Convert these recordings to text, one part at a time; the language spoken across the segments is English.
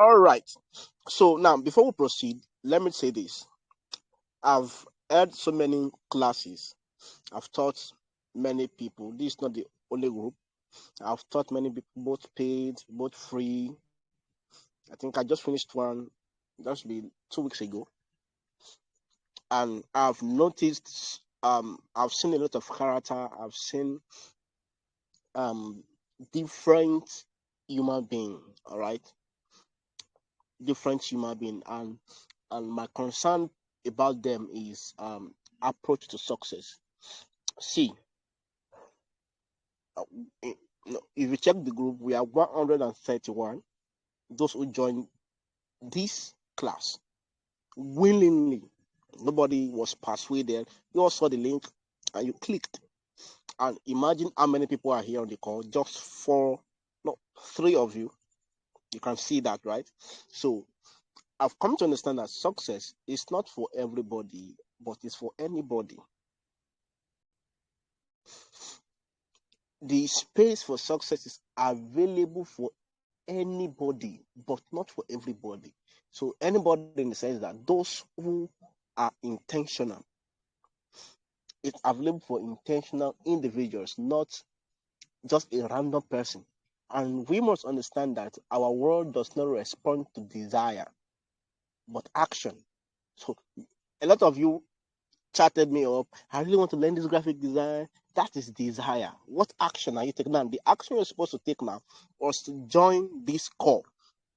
All right. So now, before we proceed, let me say this. I've had so many classes. I've taught many people. This is not the only group. I've taught many people, both paid, both free. I think I just finished one, that should be 2 weeks ago. And I've noticed, I've seen a lot of character. I've seen um different human being. All right, different human being, and my concern about them is approach to success. See, uh, if you check the group, we are 131. Those who joined this class willingly. Nobody was persuaded. You all saw the link and you clicked. And imagine how many people are here on the call. Just four, no, three of you. You can see that, right? So I've come to understand that success is not for everybody, but it's for anybody. The space for success is available for anybody, but not for everybody. So anybody in the sense that those who are intentional, it's available for intentional individuals, not just a random person. And we must understand that our world does not respond to desire, but action. So a lot of you chatted me up. I really want to learn this graphic design. That is desire. What action are you taking now? The action you're supposed to take now was to join this call,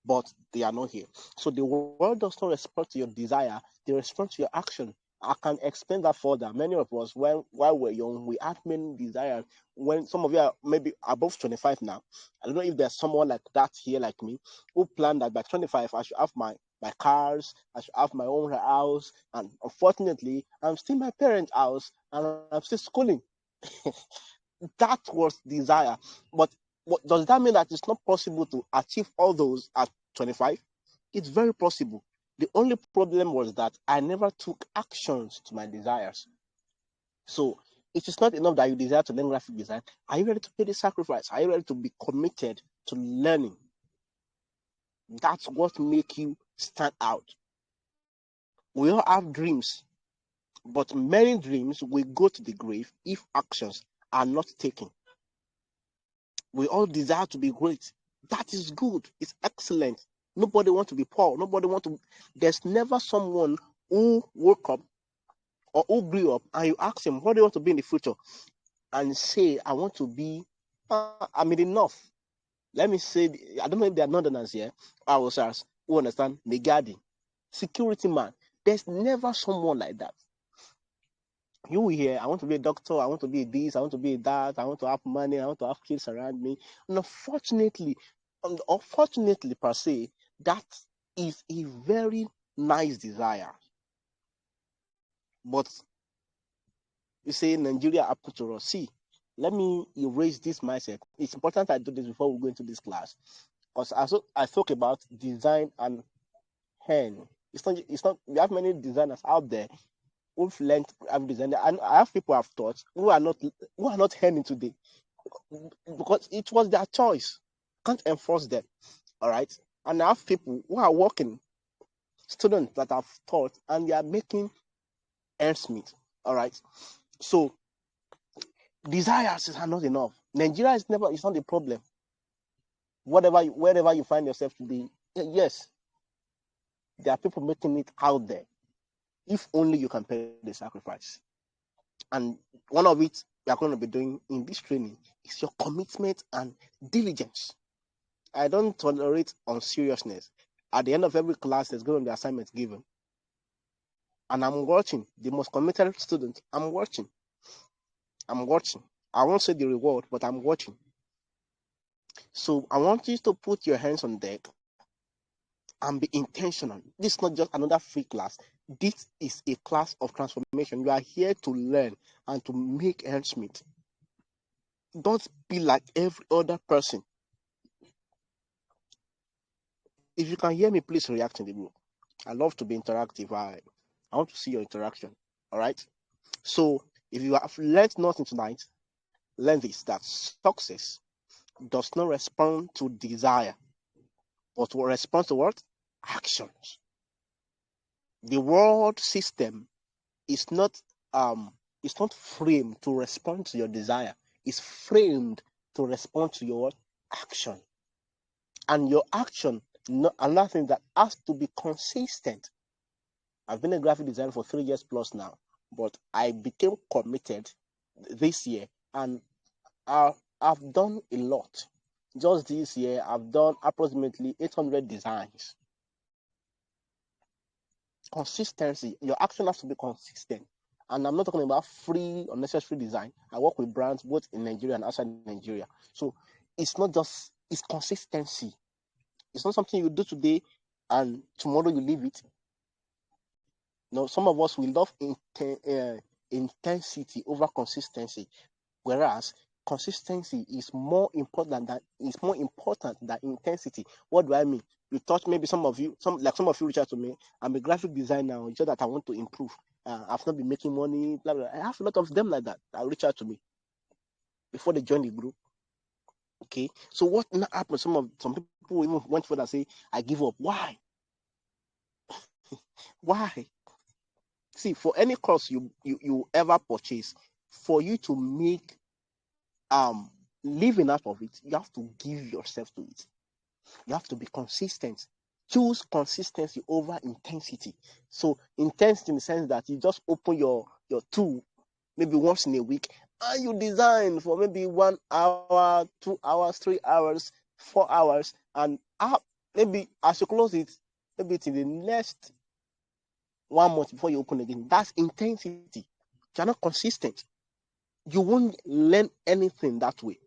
but they are not here. So the world does not respond to your desire, they respond to your action. I can explain that further. Many of us, while we're young, we had many desires. When some of you are maybe above 25 now, I don't know if there's someone like that here, like me, who planned that by 25 I should have my cars, I should have my own house, and unfortunately, I'm still in my parents' house and I'm still schooling. That was desire. But does that mean that it's not possible to achieve all those at 25? It's very possible. The only problem was that I never took actions to my desires. So it is not enough that you desire to learn graphic design. Are you ready to pay the sacrifice? Are you ready to be committed to learning? That's what makes you stand out. We all have dreams, but many dreams will go to the grave if actions are not taken. We all desire to be great. That is good. It's excellent. Nobody wants to be poor. Nobody wants to. There's never someone who woke up or who grew up and you ask him, what do you want to be in the future? And say, I want to be, I mean, enough. Let me say, I don't know if there are northerners here, Hausas, who understand Megadi, security man. There's never someone like that. You here, I want to be a doctor, I want to be a this, I want to be a that, I want to have money, I want to have kids around me. And unfortunately per se, that is a very nice desire. But you say Nigeria happened to us. See, let me erase this mindset. It's important I do this before we go into this class. Because I talk about design and hand. It's not we have many designers out there who've learned graphic design. And I have people I've taught who are not earning today. Because it was their choice. Can't enforce them. All right. And I have people who are working, students that I've taught, and they are making ends meet. All right. So desires are not enough. Nigeria is not the problem. Wherever you find yourself today, yes, there are people making it out there. If only you can pay the sacrifice. And one of it we are going to be doing in this training is your commitment and diligence. I don't tolerate unseriousness. At the end of every class, there's going to be assignments given. And I'm watching the most committed student. I'm watching. I won't say the reward, but I'm watching. So I want you to put your hands on deck and be intentional. This is not just another free class. This is a class of transformation. You are here to learn and to make ends meet. Don't be like every other person. If you can hear me, please react in the group. I love to be interactive. I want to see your interaction. All right. So if you have learned nothing tonight, learn this: that success does not respond to desire, but will respond to what? Actions. The world system is not framed to respond to your desire. It's framed to respond to your action. And your action, another thing that has to be consistent. I've been a graphic designer for 3 years plus now, but I became committed this year, and I've done a lot. Just this year, I've done approximately 800 designs. Consistency. Your action has to be consistent. And I'm not talking about free, unnecessary design. I work with brands both in Nigeria and outside Nigeria. So it's not just, it's consistency. It's not something you do today and tomorrow you leave it. No, some of us, we love intensity over consistency, whereas consistency is more important than intensity. What do I mean? You touch, maybe some of you reach out to me. I'm a graphic designer, just that I want to improve. I've not been making money, blah, blah. I have a lot of them like that. They'll reach out to me before they join the group. Okay, so what now happens? Some people even went further and say, I give up. Why? Why? See, for any course you ever purchase, for you to make living out of it, you have to give yourself to it. You have to be consistent. Choose consistency over intensity. So intensity in the sense that you just open your tool maybe once in a week and you design for maybe 1 hour, 2 hours, 3 hours, 4 hours, and maybe as you close it, maybe it's in the next 1 month before you open again. That's intensity. You're not consistent. You won't learn anything that way.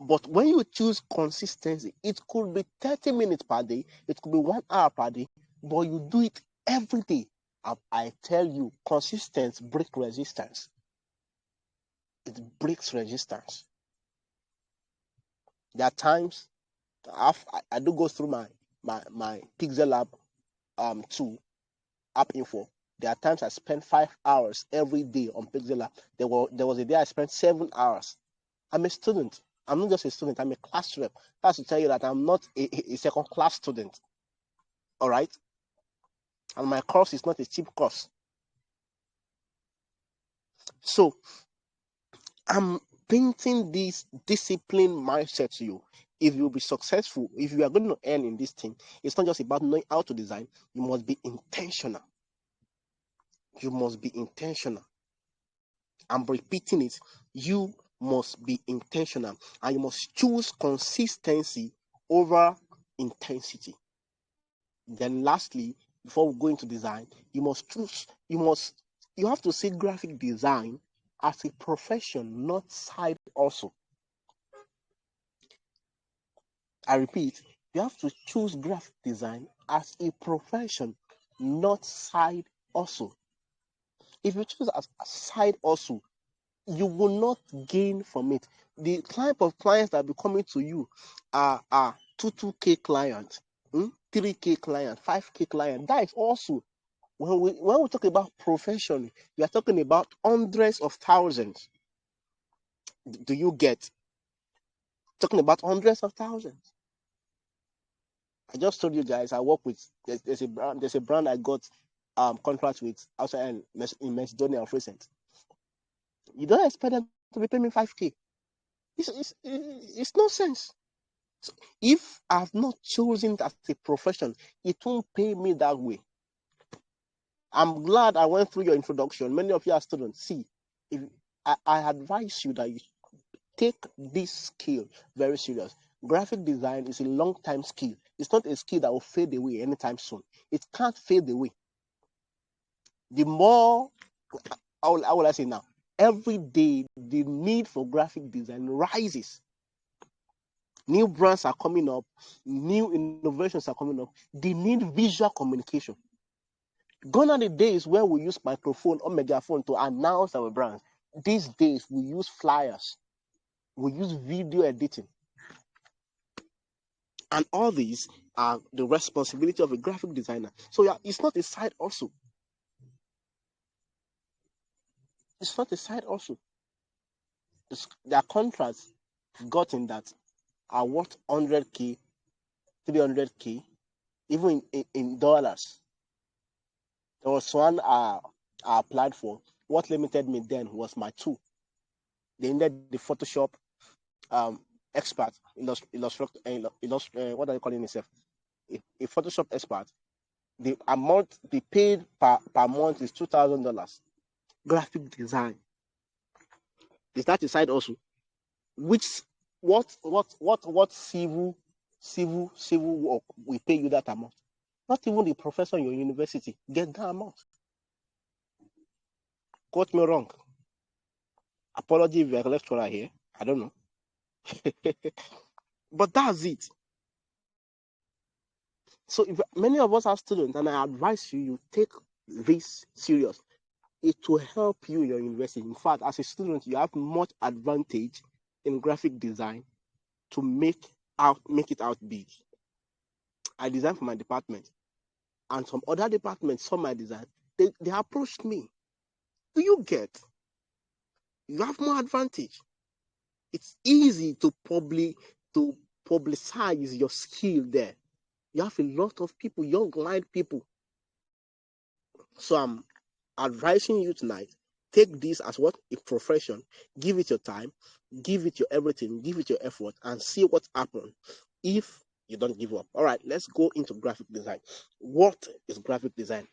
But when you choose consistency, it could be 30 minutes per day, it could be 1 hour per day, but you do it every day. I tell you, consistency breaks resistance. It breaks resistance. There are times I do go through my Pixel app tool, app info. There are times I spend 5 hours every day on Pixel app. There was a day I spent 7 hours. I'm a student. I'm not just a student, I'm a class rep. That's to tell you that I'm not a second class student. All right? And my course is not a cheap course. So I'm painting this discipline mindset to you. If you'll be successful, if you are going to earn in this thing, it's not just about knowing how to design. You must be intentional. You must be intentional. I'm repeating it. You must be intentional, and you must choose consistency over intensity. Then lastly, before we go into design, you have to see graphic design as a profession, not side also. I repeat, you have to choose graphic design as a profession, not side also. If you choose as a side also, you will not gain from it. The type of clients that will be coming to you are 2K clients, 3K client, 5K client. That is also, when we talk about profession, we are talking about hundreds of thousands. Do you get? Talking about hundreds of thousands. I just told you guys I work with, there's a brand I got contract with outside in Macedonia of recent. You don't expect them to be paying me 5K. It's nonsense. So if I've not chosen it as a profession, it won't pay me that way. I'm glad I went through your introduction. Many of you are students. See, if I advise you that you take this skill very serious. Graphic design is a long-time skill. It's not a skill that will fade away anytime soon. It can't fade away. The more, how will I say now? Every day, the need for graphic design rises. New brands are coming up, new innovations are coming up. They need visual communication. Gone are the days where we use microphone or megaphone to announce our brands. These days, we use flyers. We use video editing. And all these are the responsibility of a graphic designer. So yeah, it's not a side also. It's not a side also. There are contracts gotten that are worth 100K 300K, even in dollars. There was one I applied for. What limited me then was my tool. They needed the Photoshop um, expert, what are you calling yourself? A Photoshop expert. The amount they paid per month is $2,000. Graphic design. Is that aside also? Which what civil work will pay you that amount? Not even the professor in your university get that amount. Quote me wrong. Apology if you're a lecturer here. I don't know. But that's it. So if many of us are students, and I advise you take this serious. It will help you in your university. In fact, as a student, you have much advantage in graphic design to make it out big. I design for my department, and some other departments saw my design. They approached me. Do you get? You have more advantage. It's easy to publicize your skill there. You have a lot of people, young mind people. So I'm advising you tonight, take this as what? A profession. Give it your time, give it your everything, give it your effort, and see what happens if you don't give up. All right, let's go into graphic design. What is graphic design?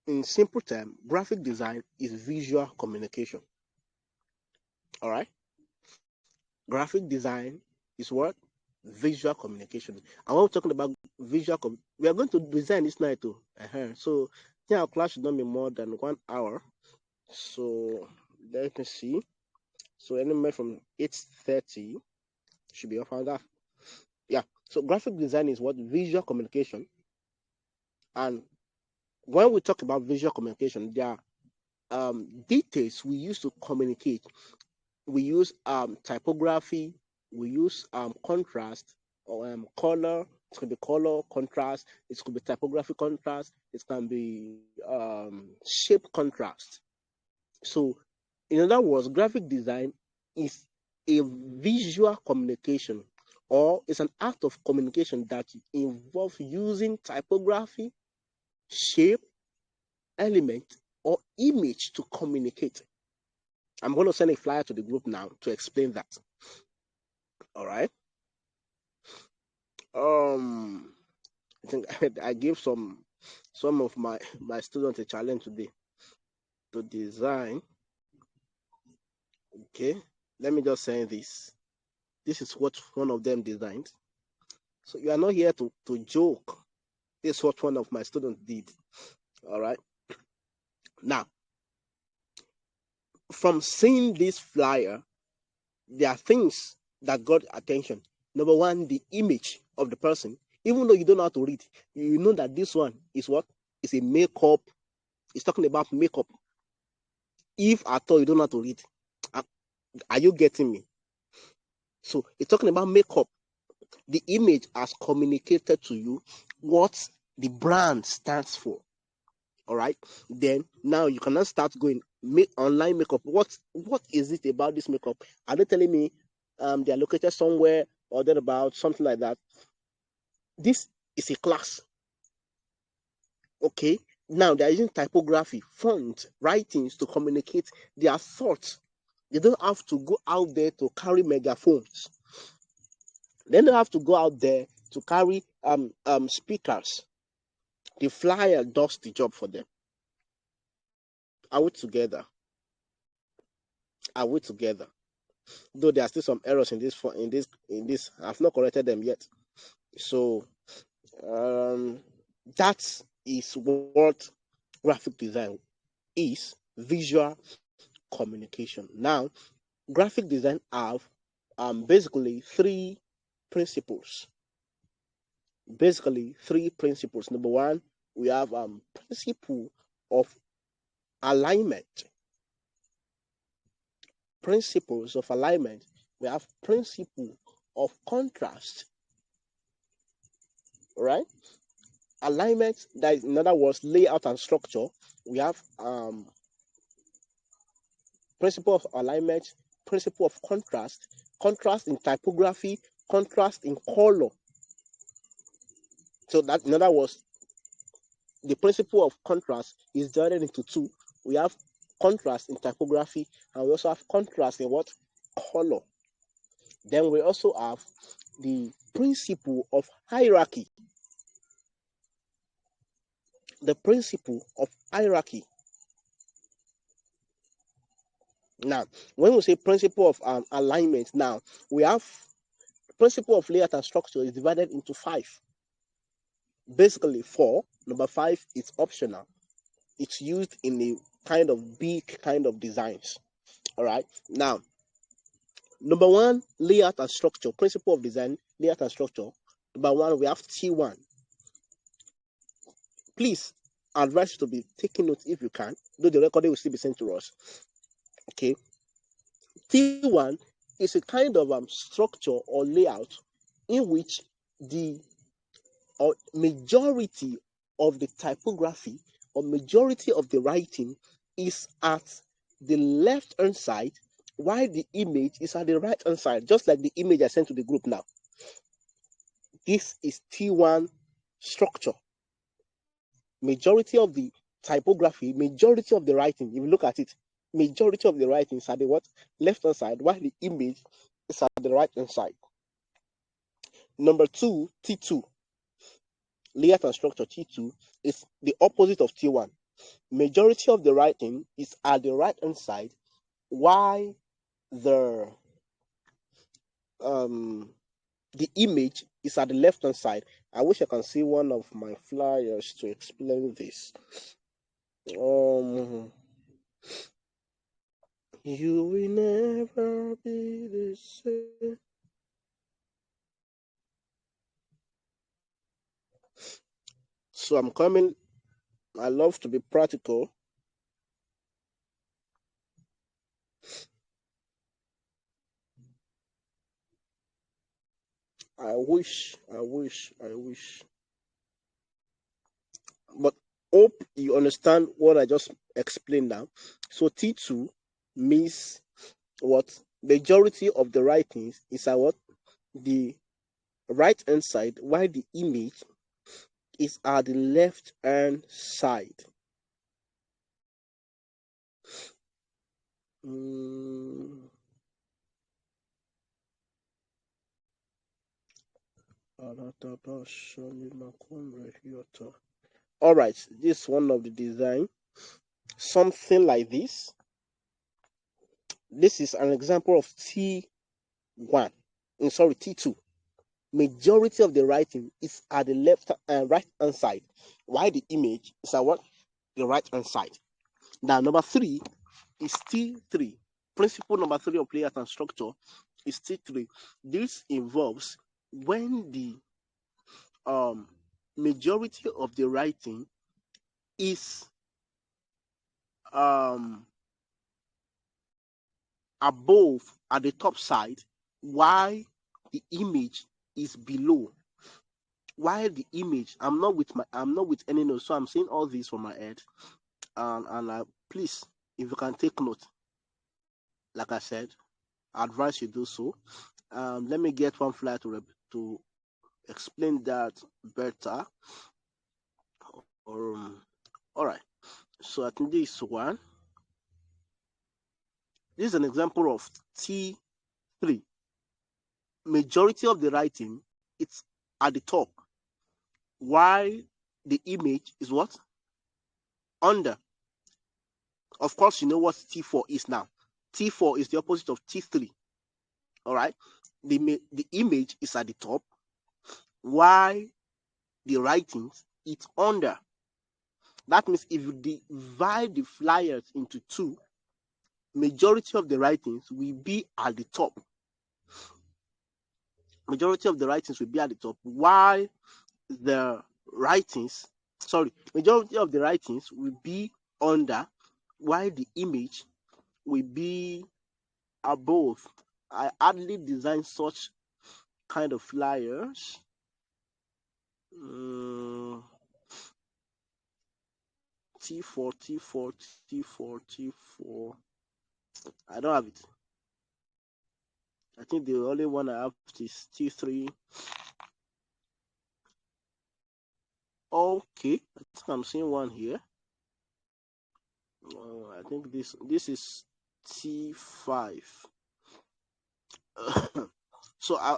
In simple terms, graphic design is visual communication. All right, graphic design is what? Visual communication. And when we're talking about we are going to design this night too. So our class should not be more than 1 hour. So let me see. So anywhere from 8:30 should be off on that. Yeah. So graphic design is what? Visual communication. And when we talk about visual communication, there are details we use to communicate. We use typography, we use contrast or color. It could be color contrast, it could be typography contrast, it can be shape contrast. So, in other words, graphic design is a visual communication, or it's an act of communication that involves using typography, shape, element, or image to communicate. I'm going to send a flyer to the group now to explain that. All right. I think I gave some of my students a challenge today to design. Okay, let me just say this. This is what one of them designed. So you are not here to joke. This is what one of my students did. All right. Now, from seeing this flyer, there are things that got attention. Number one, the image of the person. Even though you don't know how to read, you know that this one is what? It's a makeup. It's talking about makeup. If at all you don't know how to read, are you getting me? So it's talking about makeup. The image has communicated to you what the brand stands for. All right. Then now you cannot start going online makeup. What is it about this makeup? Are they telling me they are located somewhere or they're about something like that? This is a class. Okay. Now they're using typography, font, writings to communicate their thoughts. They don't have to go out there to carry megaphones. They don't have to go out there to carry speakers. The flyer does the job for them. Are we together? Are we together? Though there are still some errors in this. I've not corrected them yet. So that is what graphic design is: visual communication. Now, graphic design have basically three principles. Number one, we have principle of alignment. Principles of alignment. We have principle of contrast. Right? Alignment, that is, in other words, layout and structure. We have principle of alignment, principle of contrast, contrast in typography, contrast in color. So that, in other words, the principle of contrast is divided into two. We have contrast in typography, and we also have contrast in what? Color. Then we also have the principle of hierarchy. The principle of hierarchy. Now, when we say principle of alignment, now we have principle of layout and structure is divided into 5. Basically, 4. Number 5 is optional. It's used in a kind of big kind of designs. All right. Now, number 1, layout and structure. Principle of design, layout and structure. Number 1, we have T1. Please, I advise you to be taking notes if you can, though the recording will still be sent to us. Okay. T1 is a kind of structure or layout in which the majority of the typography or majority of the writing is at the left hand side, while the image is at the right hand side, just like the image I sent to the group now. This is T1 structure. Majority of the typography, majority of the writing, if you look at it, majority of the writing is at the what? Left hand side, while the image is at the right hand side. Number 2, T2. Layout and structure T2 is the opposite of T1. Majority of the writing is at the right hand side, while the image is at the left hand side. I wish I can see one of my flyers to explain this. You will never be the same. So I'm coming. I love to be practical. I wish. But hope you understand what I just explained now. So T2 means what? Majority of the writings is at what? The right hand side, while the image is at the left hand side. All right, this is one of the design. Something like this. This is an example of T1. Sorry, T2. Majority of the writing is at the left and right hand side, while the image is at what? The right hand side. Now, number 3 is T3. Principle number 3 of layout and structure is T3. This involves when the majority of the writing is above at the top side, while the image is below. While the image, I'm not with any notes, so I'm saying all this from my head. And please, if you can take note, like I said, I advise you do so. Let me get one flyer to explain that better. All right. So I think this one. This is an example of T3. Majority of the writing, it's at the top, while the image is what? Under. Of course, you know what T4 is now. T4 is the opposite of T3. All right. The image is at the top, while the writings it's under. That means if you divide the flyers into 2, majority of the writings will be at the top. Majority of the writings will be at the top, while the majority of the writings will be under, while the image will be above. I hardly design such kind of flyers. T4, T4, T4, T4. I don't have it. I think the only one I have is T3. Okay, I think I'm seeing one here. I think this is T5. So I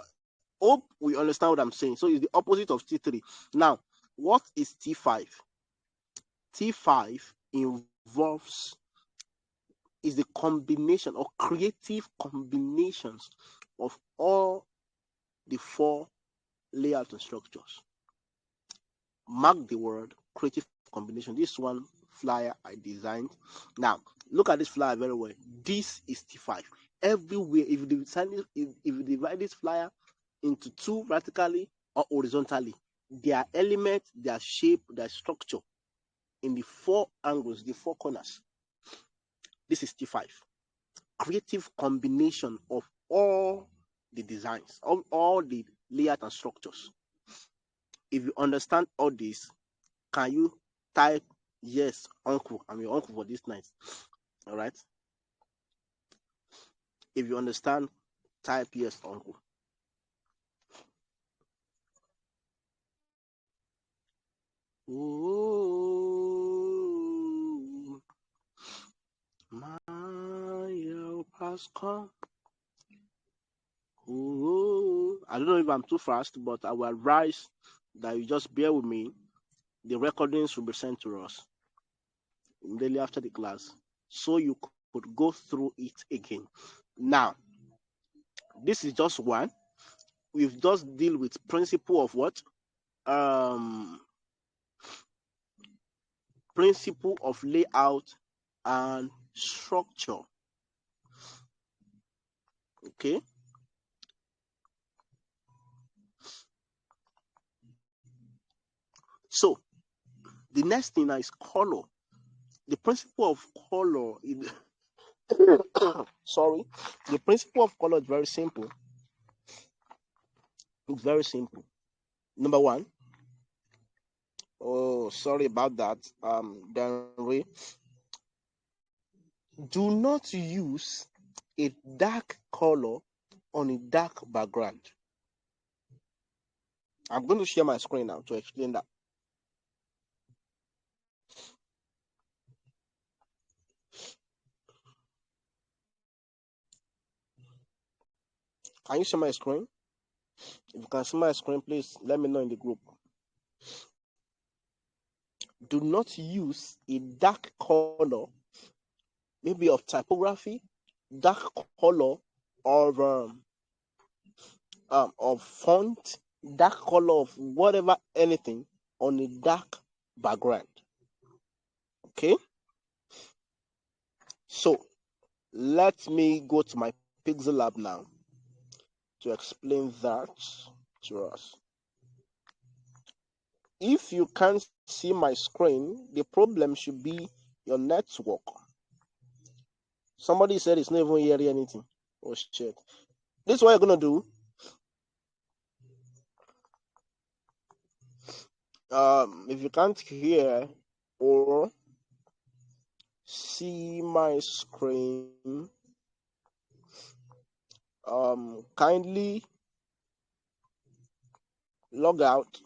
hope we understand what I'm saying. So it's the opposite of T3. Now, what is T5? T5 involves is the combination or creative combinations of all the four layout and structures. Mark the word creative combination. This one flyer I designed. Now, look at this flyer very well. This is T5. Everywhere, if you divide this flyer into two vertically or horizontally, their element, their shape, their structure in the four angles, the four corners. This is T5. Creative combination of all the designs, all the layout and structures. If you understand all this, can you type yes, uncle? I'm your uncle for this night. All right. If you understand, type yes, uncle. Ooh, my help has come. Ooh, I don't know if I'm too fast, but I will advise that you just bear with me. The recordings will be sent to us immediately after the class, so you could go through it again. Now, this is just one. We've just deal with principle of what? Principle of layout and structure. Okay. So the next thing is color. The principle of color is sorry. The principle of color is very simple. It's very simple. Number one. Oh, sorry about that. Then do not use a dark color on a dark background. I'm going to share my screen now to explain that. Can you see my screen? If you can see my screen, please let me know in the group. Do not use a dark color, maybe of typography, dark color of font, dark color of whatever, anything on a dark background. Okay. So let me go to my Pixel Lab now to explain that to us. If you can't see my screen, the problem should be your network. Somebody said it's not even hearing anything. Oh shit. This is what you're gonna do. If you can't hear or see my screen, kindly log out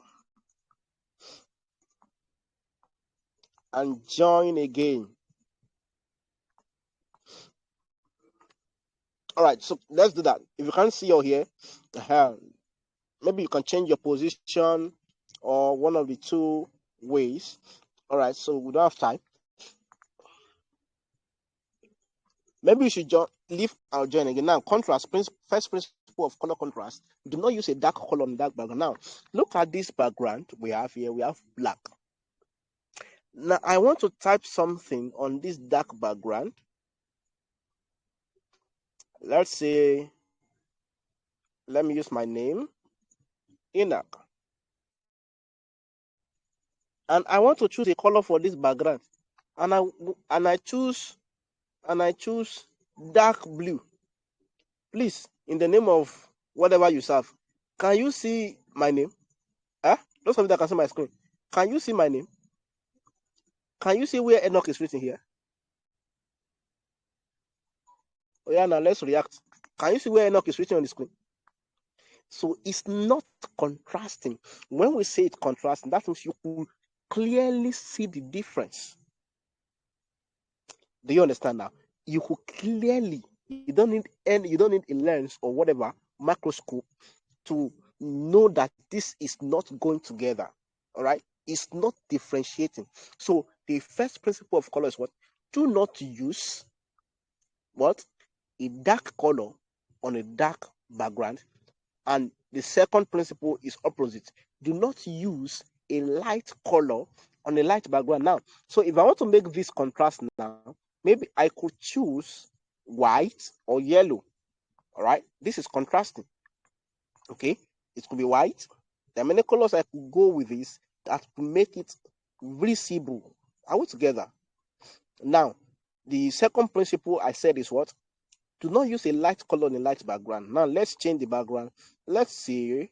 and join again. All right, so let's do that. If you can't see or hear, maybe you can change your position or one of the two ways. All right, so we don't have time. Maybe you should leave our join again. Now, contrast, first principle of color contrast. Do not use a dark color on dark background. Now, look at this background we have here. We have black. Now, I want to type something on this dark background. Let's say, let me use my name, Enoch. And I want to choose a color for this background. And I choose dark blue. Please, in the name of whatever you serve, can you see my name? Those of you that can see my screen, can you see my name? Can you see where Enoch is written here? Oh yeah, now let's react. Can you see where Enoch is written on the screen? So it's not contrasting. When we say it's contrasting, that means you could clearly see the difference. Do you understand now? You could clearly, you don't need a lens or whatever microscope to know that this is not going together. All right, it's not differentiating. So the first principle of color is what? Do not use what? A dark color on a dark background. And the second principle is opposite. Do not use a light color on a light background. Now, so if I want to make this contrast now, maybe I could choose white or yellow. All right, this is contrasting. Okay, it could be white. There are many colors I could go with this that could make it visible. Are we together? Now, the second principle I said is what? Do not use a light color on a light background. Now, let's change the background. Let's say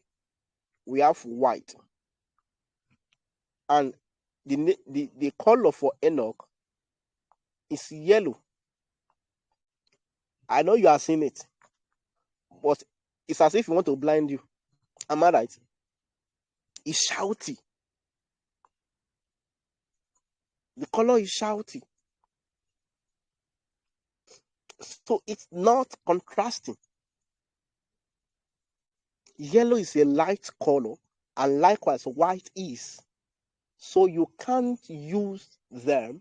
we have white. And the color for Enoch is yellow. I know you are seeing it, but it's as if you want to blind you. Am I right? It's shouty. The color is shouty. So it's not contrasting. Yellow is a light color, and likewise white is. So you can't use them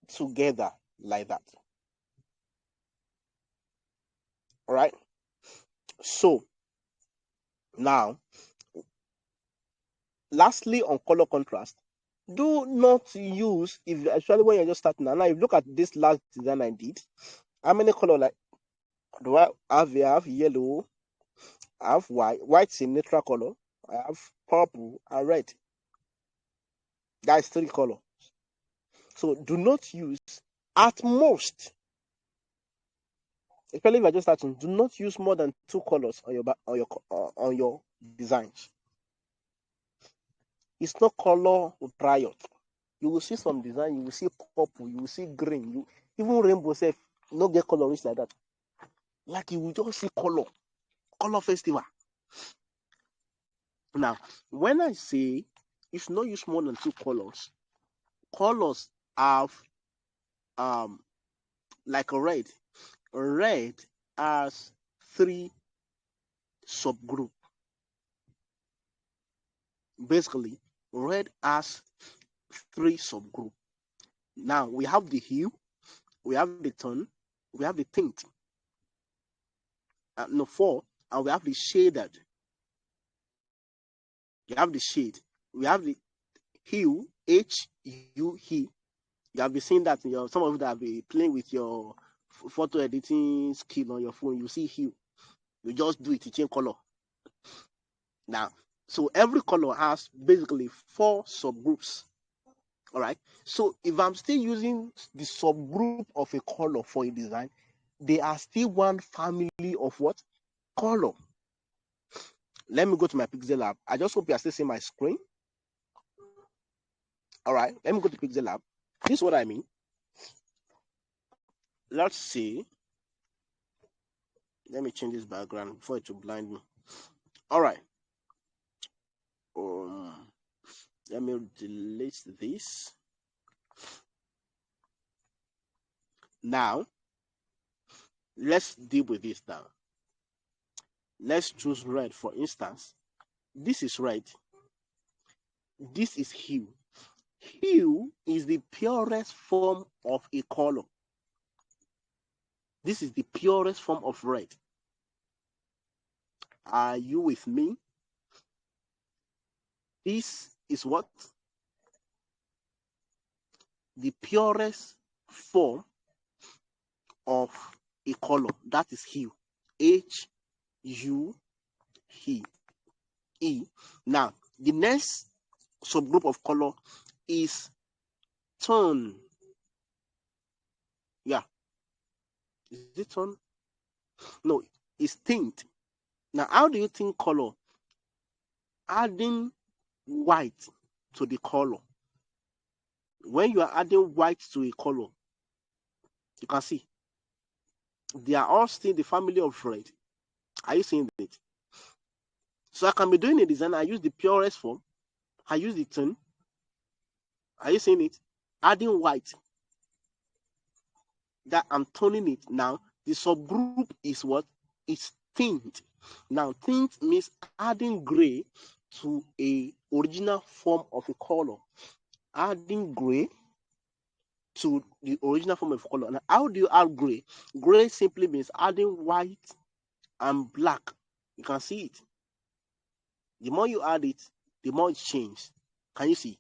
together like that. All right. So now, lastly, on color contrast, do not use, if actually when you're just starting now, if you look at this last design I did, how many color like do I have? I have yellow, I have white. White's a neutral color. I have purple and red. That's three colors. So do not use, at most, especially if you're just starting, do not use more than two colors on your designs. It's not color riot. You will see some design, you will see purple, you will see green, even rainbow self no get colorist like that. Like you will just see color festival. Now, when I say you should not use more than two colors have like a red. Red has three subgroup. Basically, red has three subgroup. Now we have the hue, we have the tone, we have the tint. No, four, and we have the shaded. You have the shade. We have the hue, H-U-E. You have been seeing that in some of you that have been playing with your photo editing skill on your phone. You see hue. You just do it, you change color. Now, so every color has basically four subgroups. All right. So if I'm still using the subgroup of a color for a design, they are still one family of what? Color. Let me go to my Pixel Lab. I just hope you are still seeing my screen. All right. Let me go to Pixel Lab. This is what I mean. Let's see. Let me change this background before it will blind me. All right. Let me delete this. Now, let's deal with this now. Let's choose red, for instance. This is red. This is hue. Hue is the purest form of a color. This is the purest form of red. Are you with me? This is what? The purest form of a color. That is hue. H-U-E. Now, the next subgroup of color is tone. Yeah. Is it tone? No, it's tint. Now, how do you think color? Adding white to the color. When you are adding white to a color, you can see They are all still the family of red. Are you seeing it? So I can be doing a design. I use the purest form. I use the tone. Are you seeing it? Adding white. That I'm toning it. Now the subgroup is what? It's tint. Now tint means adding gray to a original form of a color. Adding gray to the original form of color. Now, how do you add gray? Gray simply means adding white and black. You can see it. The more you add it, the more it changes. Can you see?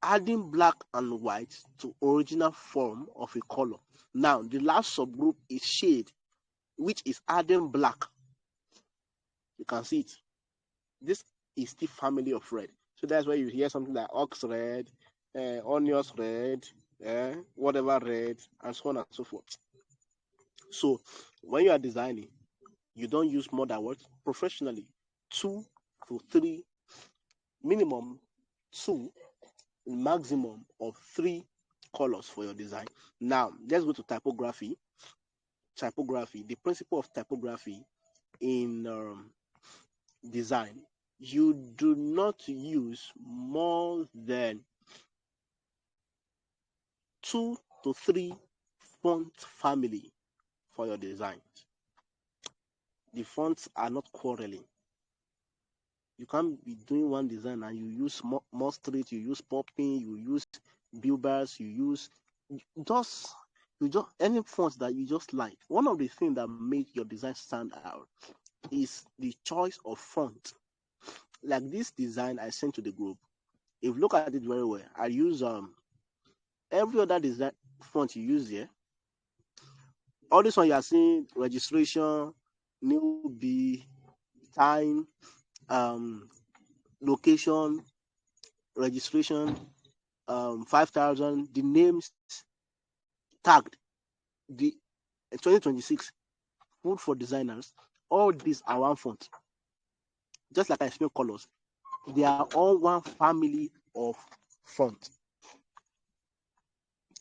Adding black and white to original form of a color. Now, the last subgroup is shade, which is adding black. You can see it. This is the family of red. So that's why you hear something like ox red, onions red, whatever red, and so on and so forth. So when you are designing, you don't use more than what? Professionally, 2 to 3, minimum 2, maximum of 3 colors for your design. Now, let's go to typography. Typography, the principle of typography in design, you do not use more than 2 to 3 font family for your designs. The fonts are not quarreling. You can't be doing one design and you use more street, you use popping, you use billboards, you just any fonts that you just like. One of the things that make your design stand out is the choice of font. Like this design I sent to the group, if you look at it very well, I use every other design font you use here. All this one you are seeing, registration, newbie, time, location, registration, 5,000, the names tagged, the 2026 food for designers. All these are one font. Just like I explained colors, they are all one family of font.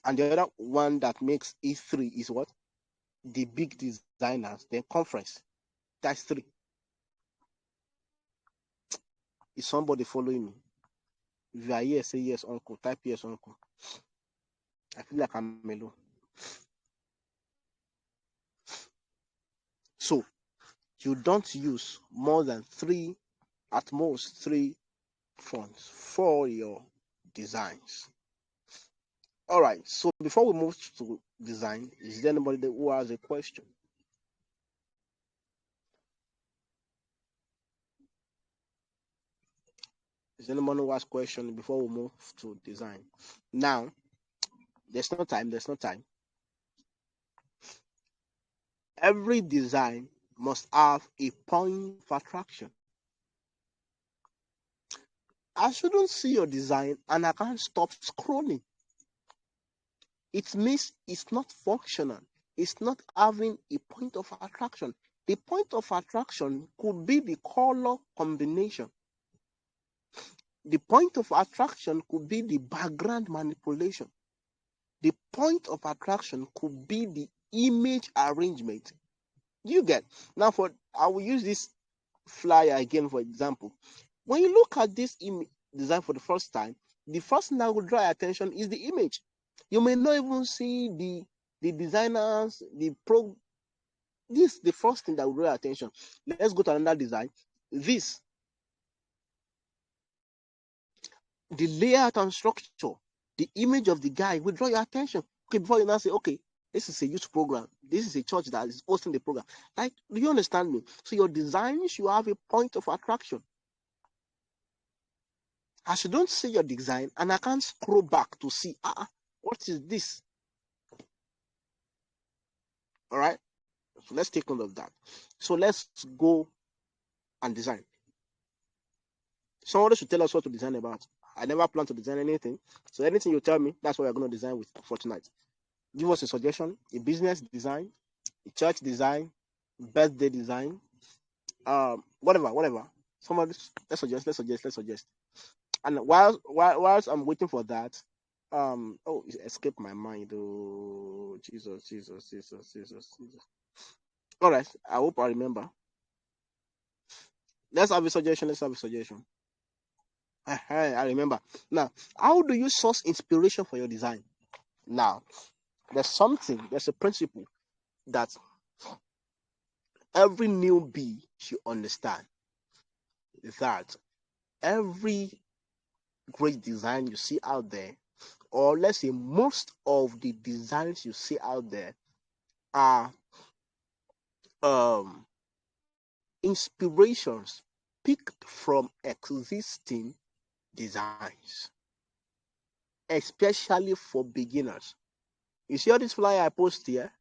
And the other one that makes E3 is what? The big designers, the conference. That's 3. Is somebody following me? If you are here, say yes, uncle. Type yes, uncle. I feel like I'm alone. So you don't use more than 3, at most 3 fonts for your designs. All right. So before we move to design, is there anybody who has a question? Is anyone who has a question before we move to design? Now, there's no time. There's no time. Every design must have a point of attraction. I shouldn't see your design and I can't stop scrolling. It means it's not functional. It's not having a point of attraction. The point of attraction could be the color combination. The point of attraction could be the background manipulation. The point of attraction could be the image arrangement. You get? Now, I will use this flyer again, for example. When you look at this design for the first time, the first thing that will draw your attention is the image. You may not even see the designers, this is the first thing that will draw your attention. Let's go to another design. This, the layout and structure, the image of the guy will draw your attention. Okay, before you now say, okay, this is a youth program. This is a church that is hosting the program. Like, do you understand me? So your design should have a point of attraction. I should don't see your design and I can't scroll back to see, what is this? All right. So let's take note of that. So let's go and design. Somebody should tell us what to design about. I never plan to design anything. So anything you tell me, that's what we're going to design with for tonight. Give us a suggestion, a business design, a church design, birthday design, whatever. Somebody, let's suggest. And whilst I'm waiting for that, Oh, it escaped my mind. Oh, Jesus. All right, I hope I remember. Let's have a suggestion. I remember. Now, how do you source inspiration for your design? Now, there's a principle that every newbie should understand, that every great design you see out there, or let's say most of the designs you see out there, are um, inspirations picked from existing designs, especially for beginners. You see all this flyer I post here?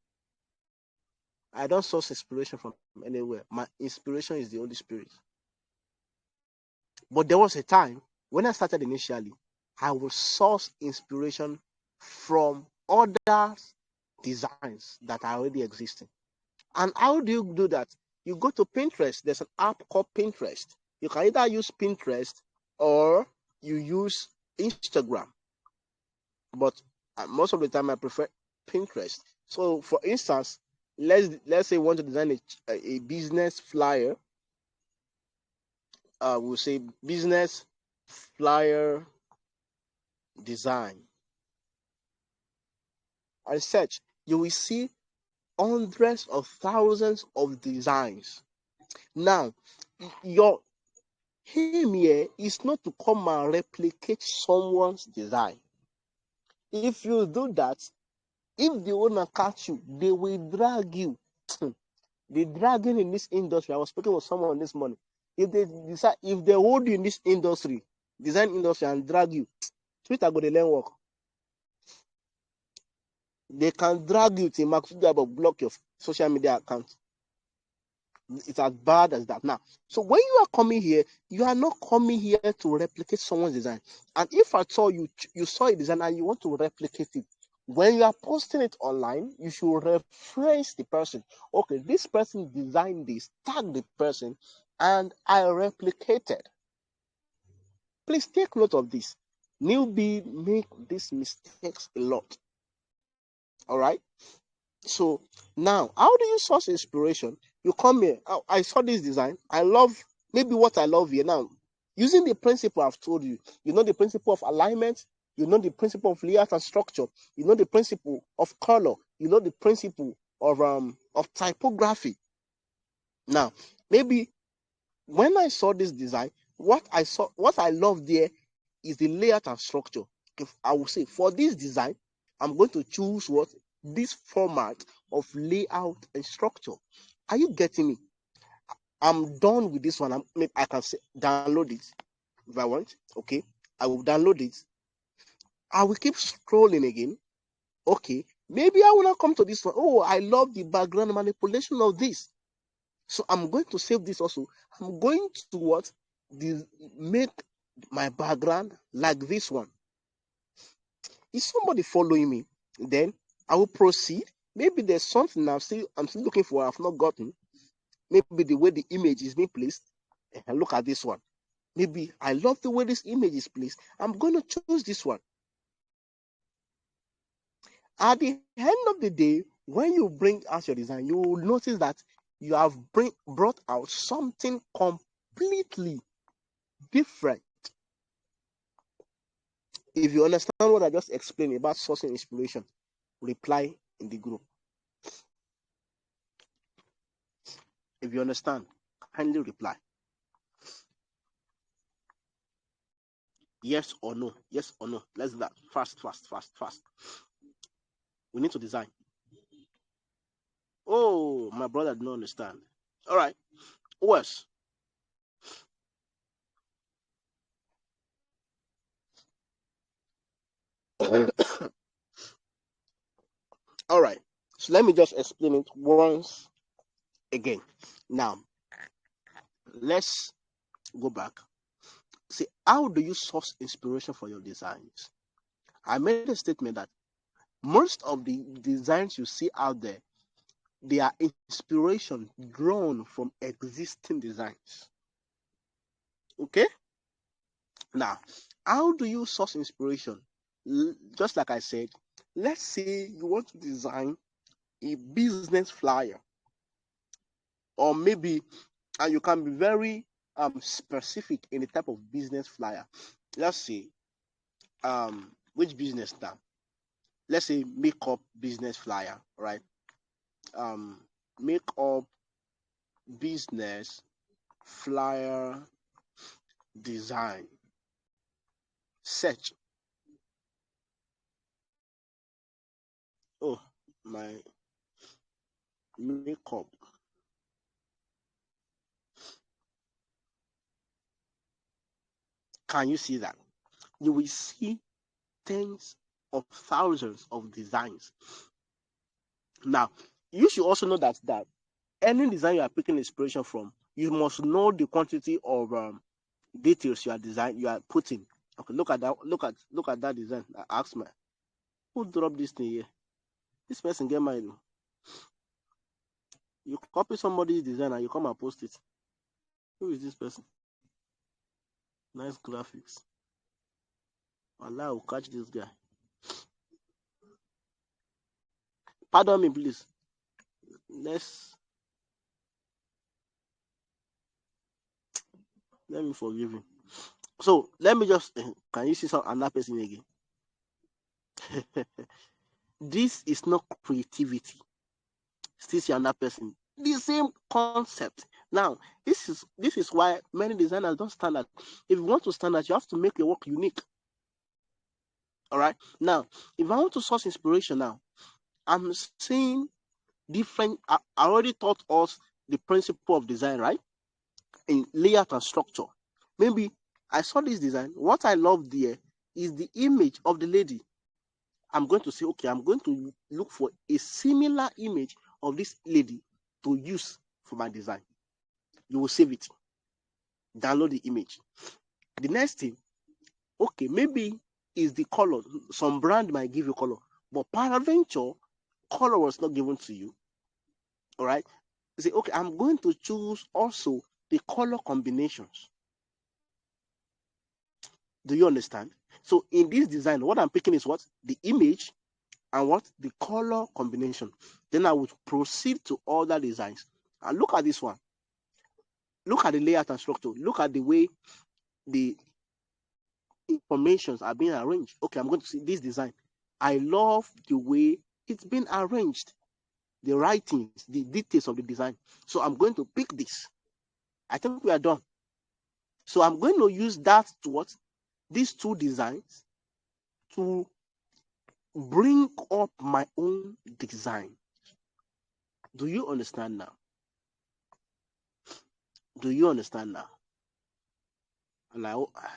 I don't source inspiration from anywhere. My inspiration is the Holy Spirit. But there was a time when I started initially, I would source inspiration from other designs that are already existing. And how do you do that? You go to Pinterest. There's an app called Pinterest. You can either use Pinterest or you use Instagram. But most of the time, I prefer Pinterest. So, for instance, let's say you want to design a business flyer. We'll say business flyer design, and search. You will see hundreds of thousands of designs. Now, your aim here is not to come and replicate someone's design. If you do that, if the owner catch you, they will drag you. The dragging in this industry, I was speaking with someone this morning. If they hold you in this industry, design industry, and drag you, Twitter go dey learn work. They can drag you till Mark Zuckerberg block your social media account. It's as bad as that. Now, so when you are coming here, you are not coming here to replicate someone's design. And if at all you saw a design and you want to replicate it, when you are posting it online, you should reference the person. Okay, this person designed this, tag the person, and I replicated. Please take note of this. Newbie make these mistakes a lot. All right. So now, how do you source inspiration? You come here. I saw this design. I love maybe what I love here now. Using the principle I've told you, you know the principle of alignment, you know the principle of layout and structure, you know the principle of color, you know the principle of typography. Now, maybe when I saw this design, what I love there is the layout and structure. If I will say for this design, I'm going to choose this format of layout and structure. Are you getting me? I'm done with this one. I can say download it if I want. Okay, I will download it. I will keep scrolling again. Okay, maybe I will not come to this one. Oh, I love the background manipulation of this. So I'm going to save this also. I'm going to make my background like this one. Is somebody following me? Then I will proceed. Maybe there's something I'm still looking for, I've not gotten. Maybe the way the image is being placed. And look at this one. Maybe I love the way this image is placed. I'm going to choose this one. At the end of the day, when you bring out your design, you will notice that you have brought out something completely different. If you understand what I just explained about sourcing inspiration, reply in the group. If you understand, kindly reply. Yes or no? Yes or no? Let's do that. Fast. We need to design. Oh, my brother did not understand. All right. Worse. All right. So let me just explain it once again. Now, let's go back. See, how do you source inspiration for your designs? I made a statement that most of the designs you see out there, they are inspiration drawn from existing designs. Okay? Now, how do you source inspiration? just like I said, let's say you want to design a business flyer, or maybe, and you can be very specific in the type of business flyer. Let's say which business now? Let's say makeup business flyer, right? Makeup business flyer design. Search. Oh, my makeup. Can you see that? You will see tens of thousands of designs. Now, you should also know that any design you are picking inspiration from, you must know the quantity of details you are putting. Okay, look at that. Look at that design. I ask my, who dropped this thing here? This person get mine. You copy somebody's design and you come and post it. Who is this person? Nice graphics. Allah will catch this guy. Pardon me, please. Let me forgive him. So let me just, can you see some another person again? This is not creativity. Still see another person. The same concept. Now, this is why many designers don't stand out. If you want to stand out, you have to make your work unique. All right. Now, if I want to source inspiration now, I'm seeing different. I already taught us the principle of design, right? In layout and structure. Maybe I saw this design. What I love there is the image of the lady. I'm going to say, okay, I'm going to look for a similar image of this lady to use for my design. You will save it, download the image. The next thing, okay, maybe is the color. Some brand might give you color, but peradventure, color was not given to you. All right. You say, okay, I'm going to choose also the color combinations. Do you understand? So in this design, what I'm picking is what? The image and what? The color combination. Then I would proceed to other designs. And look at this one. Look at the layout and structure. Look at the way the informations are being arranged. Okay, I'm going to see this design. I love the way it's been arranged, the writings, the details of the design. So I'm going to pick this. I think we are done. So I'm going to use that to what? These two designs to bring up my own design. Do you understand now? Do you understand now? And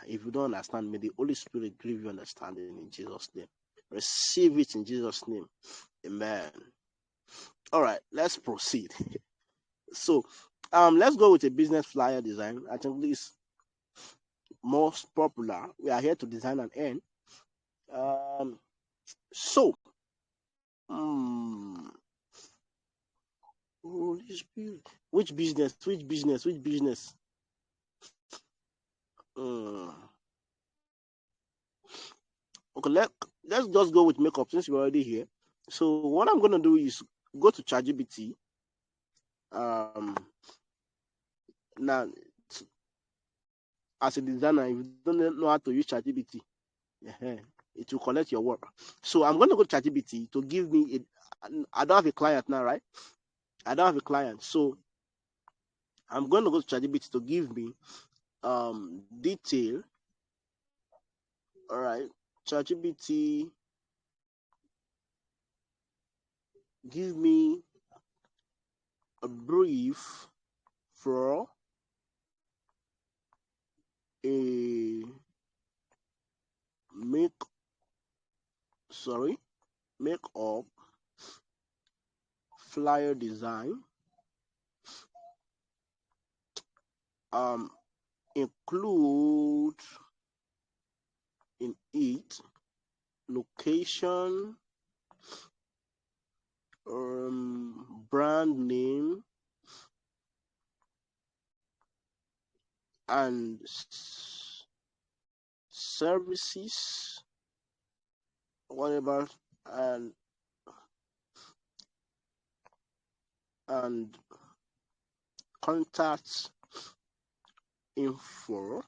if you don't understand, may the Holy Spirit give you understanding in Jesus' name. Receive it in Jesus' name. Amen. All right, let's proceed. So, let's go with a business flyer design. I think this most popular. We are here to design an end. So, Holy Spirit, which business? Which business? Which business? Okay, let's just go with makeup since we're already here. So what I'm gonna do is go to ChatGPT. Now, as a designer, if you don't know how to use ChatGPT, it will collect your work. So I'm gonna go to ChatGPT to give me I don't have a client now, right? I don't have a client, so I'm going to go to ChatGPT to give me detail. All right, ChatGPT, give me a brief for a makeup flyer design. Include in it location, brand name, and services whatever, and and contact info,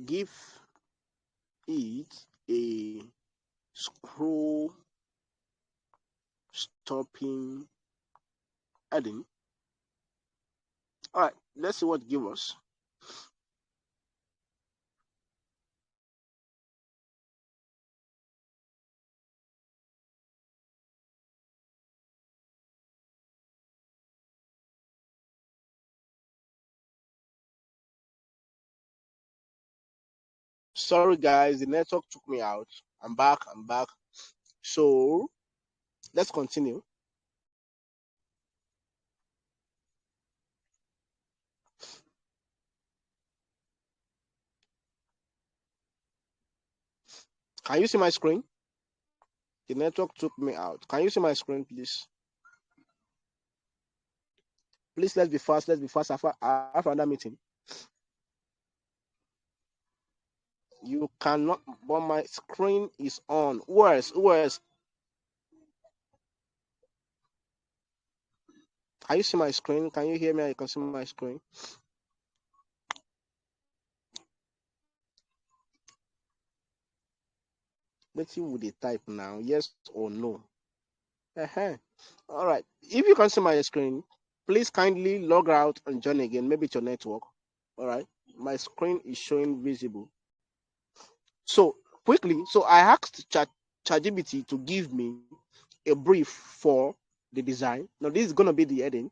give it a scroll stopping heading. All right, let's see what it gives us. Sorry guys, the network took me out. I'm back. So let's continue. Can you see my screen? The network took me out. Can you see my screen, please? Please, let's be fast. I have another meeting. You cannot, but my screen is on. Where's? Can you see my screen? Can you hear me? I can see my screen. Let's see what they type now. Yes or no? All right. If you can see my screen, please kindly log out and join again. Maybe it's your network. All right. My screen is showing visible. So quickly, I asked ChatGPT to give me a brief for the design. Now this is gonna be the heading.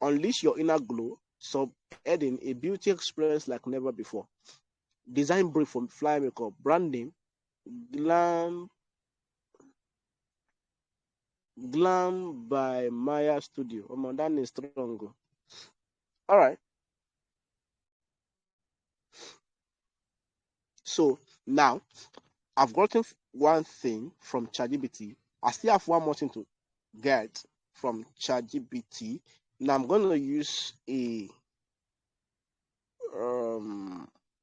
Unleash your inner glow. Sub-heading: a beauty experience like never before. Design brief from Fly Makeup. Brand name: Glam by Maya Studio. Oh man, that is strong. All right. So now I've gotten one thing from ChatGPT. I still have one more thing to get from ChatGPT. Now I'm going to use I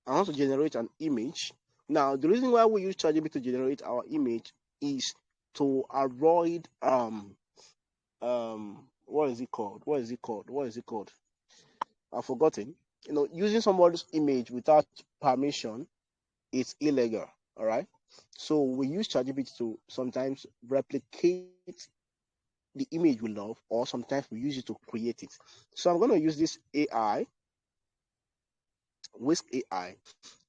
want to generate an image. Now the reason why we use ChatGPT to generate our image is to avoid what is it called? I've forgotten. Using somebody's image without permission is illegal. All right. So we use ChatGPT to sometimes replicate the image we love, or sometimes we use it to create it. So I'm going to use this Whisk AI,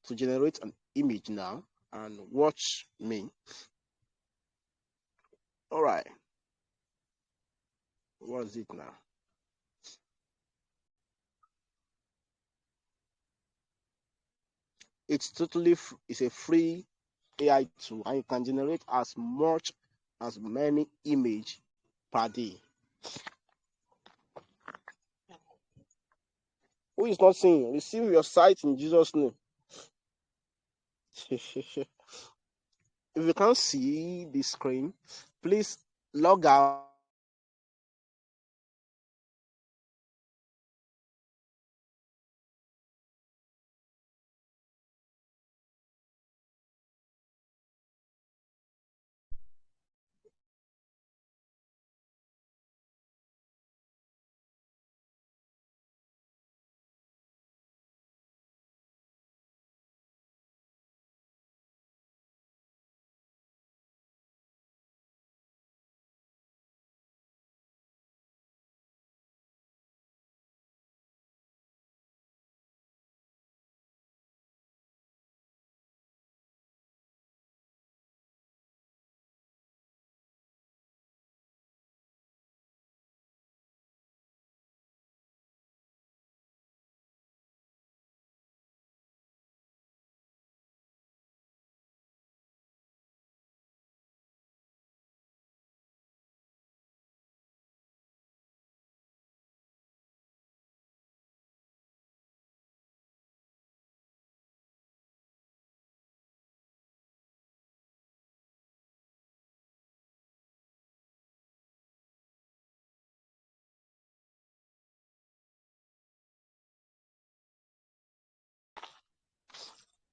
to generate an image now, and watch me. All right. What is it now? It's a free AI tool, and you can generate as many image per day. Who is not seeing? Receive your sight in Jesus' name. If you can't see the screen, please log out.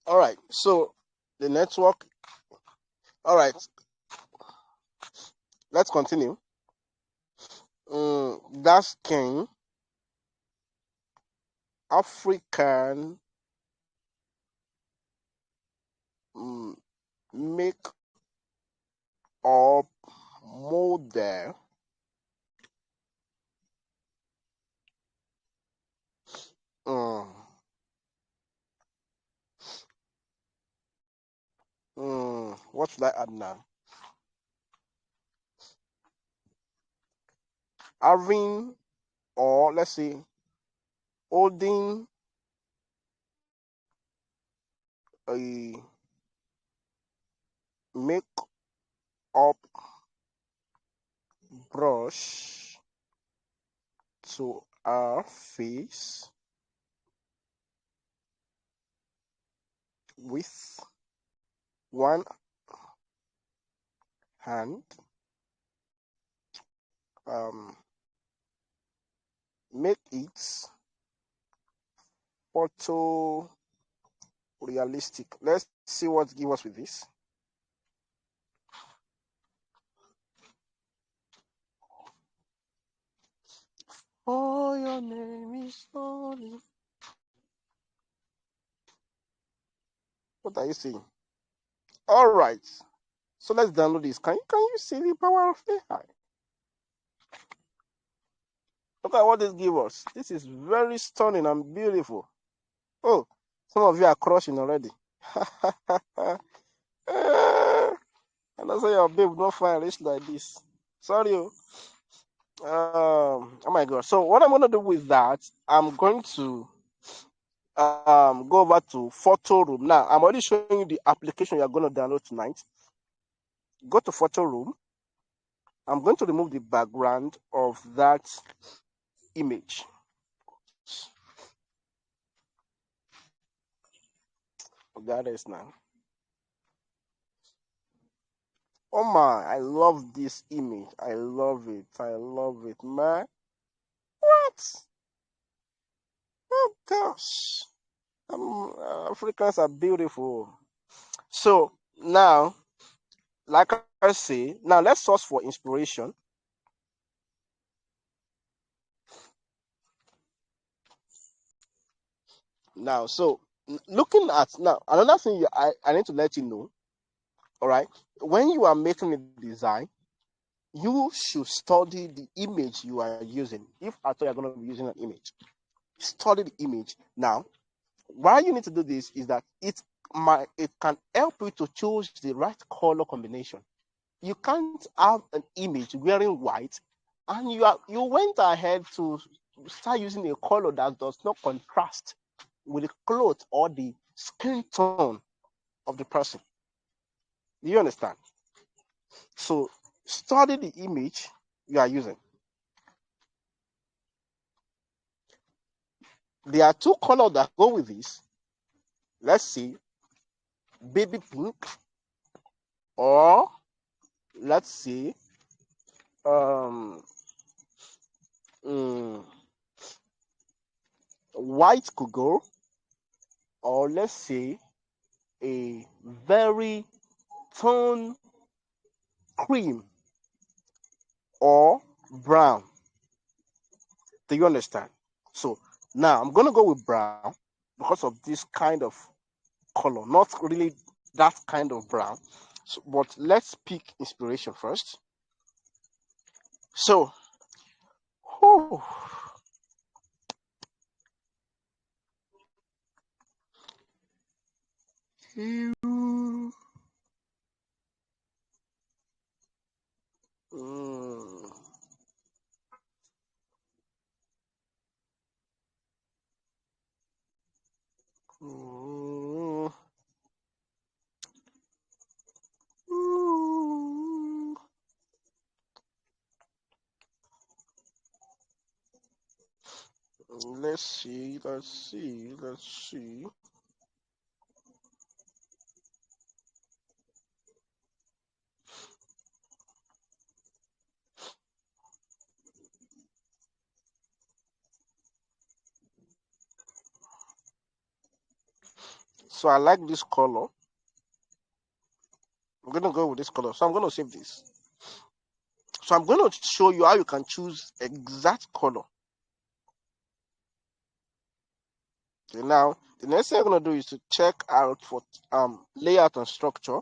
All right. So the network All right, let's continue. That's King, African, make up model. Mm, what should I add now? Having, or let's say holding a make up brush to our face with one hand, um, make it photo realistic. Let's see what give us with this. Oh, your name is holy. What are you saying? All right. So let's download this. Can you see the power of AI? Look at what this gives us. This is very stunning and beautiful. Oh, some of you are crushing already. And I say your babe not fine rich like this. Sorry. Oh my god. So what I'm gonna do with that, I'm going to go over to photo room. Now I'm already showing you the application you're going to download tonight. Go to photo room. I'm going to remove the background of that image. That is now. Oh my, I love this image. I love it. I love it, man. What? Oh gosh. Africans are beautiful. So now, like I say, now let's source for inspiration. Now, so looking at now, another thing I need to let you know, all right, when you are making a design, you should study the image you are using. If at all you're going to be using an image, study the image. Now, why you need to do this is that it can help you to choose the right color combination. You can't have an image wearing white and you went ahead to start using a color that does not contrast with the clothes or the skin tone of the person. Do you understand? So study the image you are using. There are two colors that go with this. Let's see, baby pink, or let's see, um, mm, white could go, or let's say a very tone cream or brown. Do you understand? So now I'm gonna go with brown because of this kind of color, not really that kind of brown. So, but let's pick inspiration first. So, whew, mm, mm, mm. Let's see, let's see, let's see. So I like this color. I'm going to go with this color. So I'm going to save this. So I'm going to show you how you can choose exact color. Okay, now the next thing I'm going to do is to check out for layout and structure.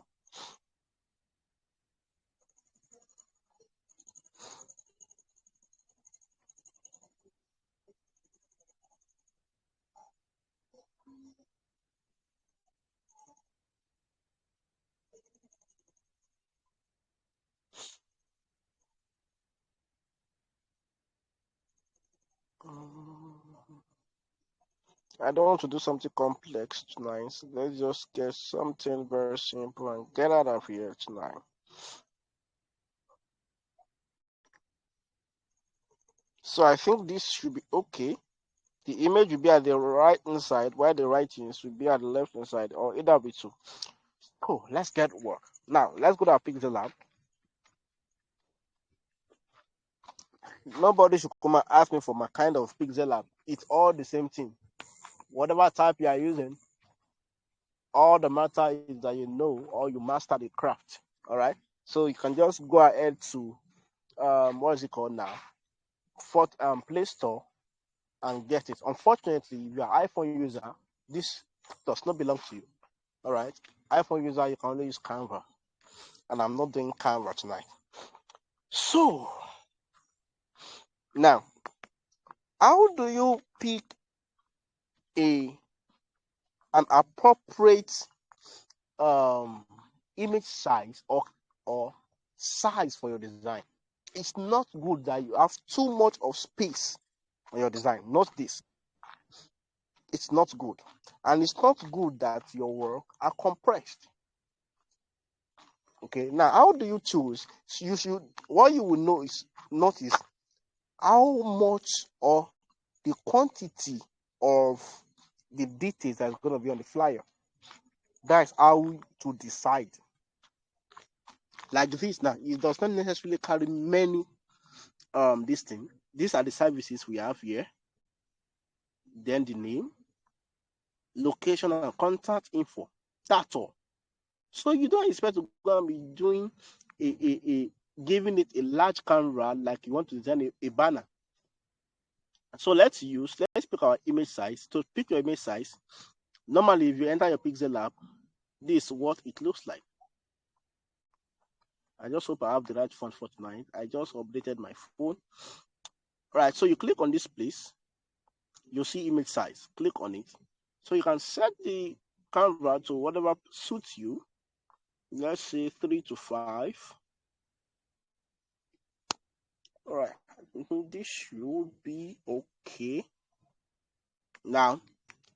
I don't want to do something complex tonight. So let's just get something very simple and get out of here tonight. So I think this should be okay. The image will be at the right hand side, while the writings will be at the left hand side, or either way two. Cool. Let's get work. Now let's go to our pixel lab. Nobody should come and ask me for my kind of pixel lab. It's all the same thing. Whatever type you are using, all the matter is that you know or you master the craft. All right. So you can just go ahead to what is it called now? Play Store and get it. Unfortunately, if you're an iPhone user, this does not belong to you. All right. iPhone user, you can only use Canva, and I'm not doing Canva tonight. So now, how do you pick a an appropriate image size or size for your design? It's not good that you have too much of space on your design. Not this. It's not good, and it's not good that your work are compressed. Okay, now how do you choose? You should, what you will notice how much or the quantity of the details that's going to be on the flyer. That's how to decide. Like this now, it does not necessarily carry many this thing. These are the services we have here. Then the name, location, and contact info. That's all. So you don't expect to go and be doing a giving it a large camera like you want to design a banner. So let's pick our image size. To pick your image size, normally if you enter your pixel lab, this is what it looks like. I just hope I have the right font for tonight. I just updated my phone. All right, so you click on this place, you'll see image size. Click on it. So you can set the camera to whatever suits you. Let's say 3 to 5. All right, this should be okay. Now,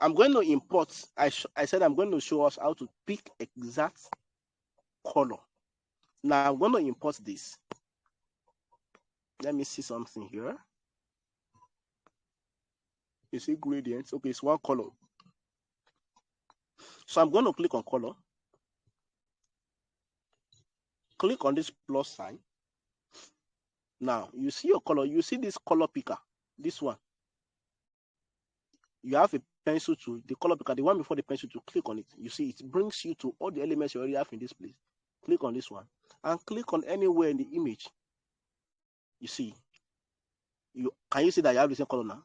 I'm going to import. I said I'm going to show us how to pick exact color. Now, I'm going to import this. Let me see something here. You see gradients. Okay, it's one color. So I'm going to click on color. Click on this plus sign. Now, you see your color. You see this color picker. This one. You have a pencil tool. The color picker, the one before the pencil tool, click on it. You see, it brings you to all the elements you already have in this place. Click on this one. And click on anywhere in the image. You see. Can you see that you have the same color now?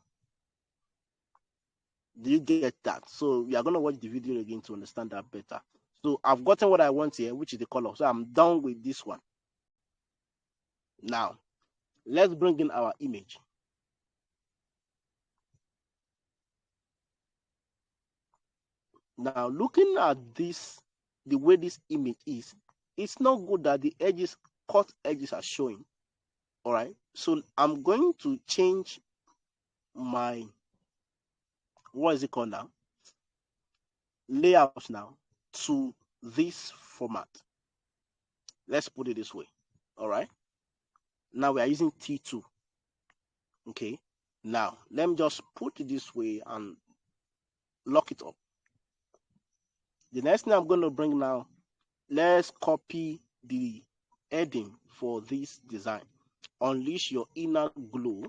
Do you get that? So we are going to watch the video again to understand that better. So I've gotten what I want here, which is the color. So I'm done with this one. Now, let's bring in our image. Now, looking at this, the way this image is, it's not good that the edges, cut edges are showing. All right. So I'm going to change my, what is it called now? Layout now to this format. Let's put it this way. All right. Now we are using T2. Okay. Now let me just put it this way and lock it up. The next thing I'm going to bring now, let's copy the heading for this design. Unleash your inner glow.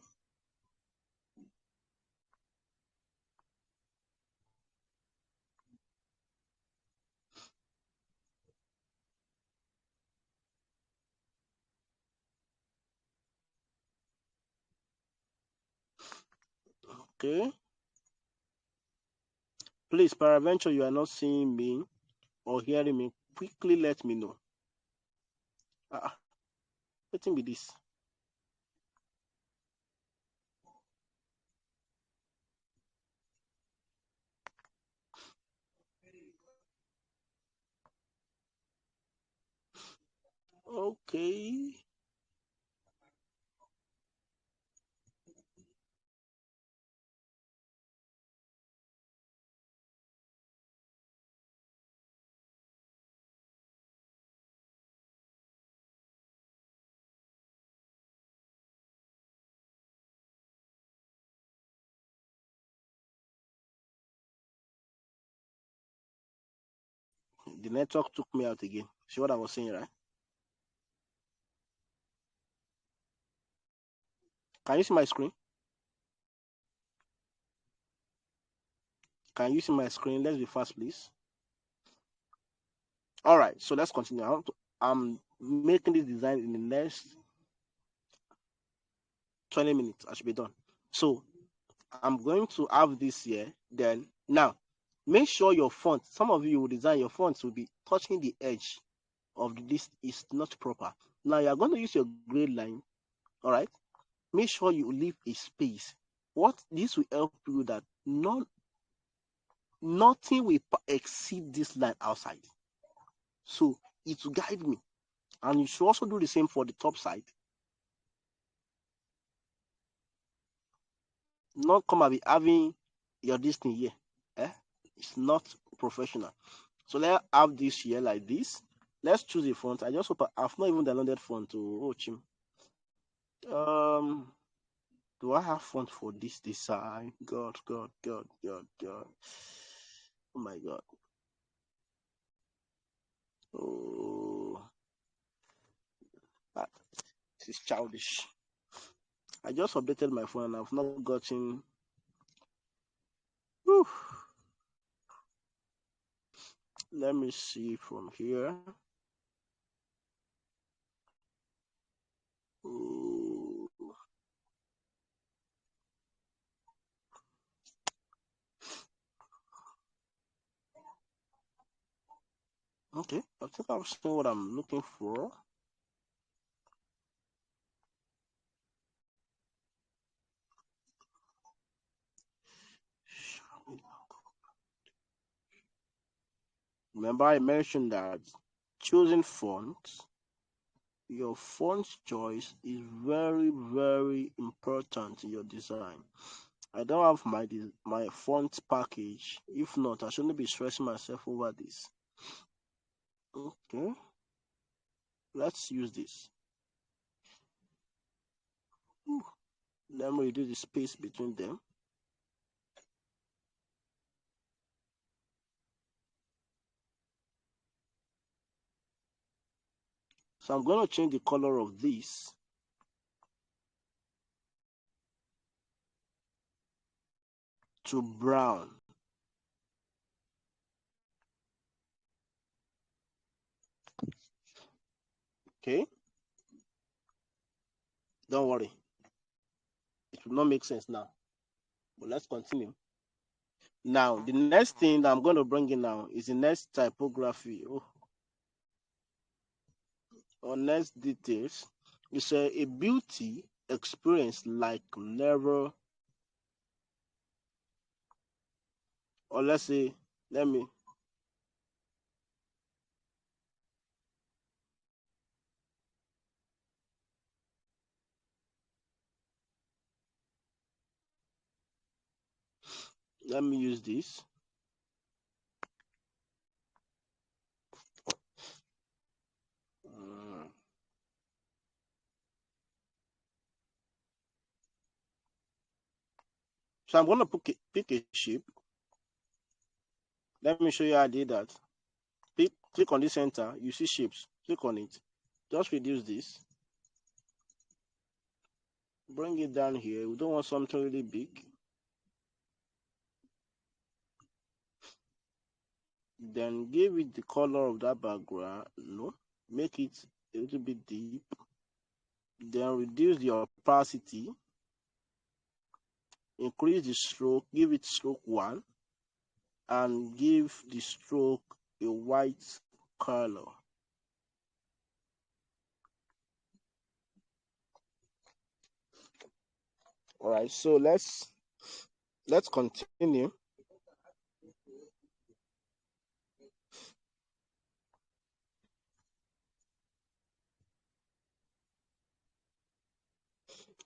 Okay. Please, peradventure you are not seeing me or hearing me, quickly let me know. Let me be this. Okay. The network took me out again. See what I was saying, right? Can you see my screen? Can you see my screen? Let's be fast, please. All right, so let's continue. I'm making this design in the next 20 minutes. I should be done. So I'm going to have this here. Then now, make sure your font. Some of you will design your fonts will be touching the edge of this. Is not proper. Now you are going to use your gray line. All right. Make sure you leave a space. What this will help you that nothing will exceed this line outside. So it will guide me. And you should also do the same for the top side. Not come and be having your this thing here. It's not professional. So let's have this here like this. Let's choose a font. I just hope I've not even downloaded font to Chim. Do I have font for this design? God. Oh my God. Oh, this is childish. I just updated my phone and I've not gotten. Whew. Let me see from here. Ooh. Okay, I think I've seen what I'm looking for. Remember, I mentioned that choosing fonts, your font choice is very, very important in your design. I don't have my font package. If not, I shouldn't be stressing myself over this. Okay, let's use this. Let me reduce the space between them. So I'm going to change the color of this to brown. Okay, don't worry. It will not make sense now. But let's continue. Now, the next thing that I'm going to bring in now is the next typography. Or next details. It's a beauty experience like never, or let's say, let me use this. So I'm going to pick a shape. Let me show you how I did that. Click on the center. You see shapes. Click on it. Just reduce this. Bring it down here. We don't want something really big. Then give it the color of that background. No, make it a little bit deep. Then reduce the opacity. increase the stroke, give it stroke 1, and give the stroke a white color. All right, so let's continue.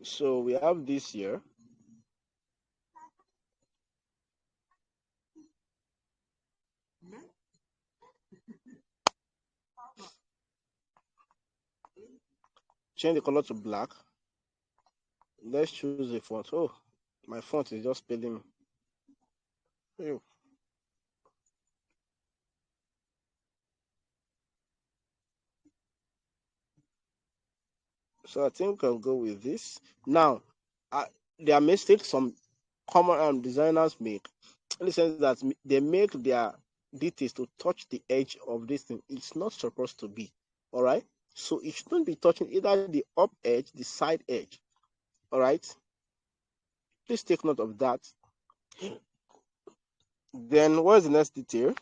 So we have this here. Change the color to black. Let's choose a font. Oh, my font is just spelling me. Ew. So I think I'll go with this. Now, there are mistakes some common designers make, in the sense that they make their details to touch the edge of this thing. It's not supposed to be. All right. So it shouldn't be touching either the up edge, the side edge. All right. Please take note of that. Then what's the next detail?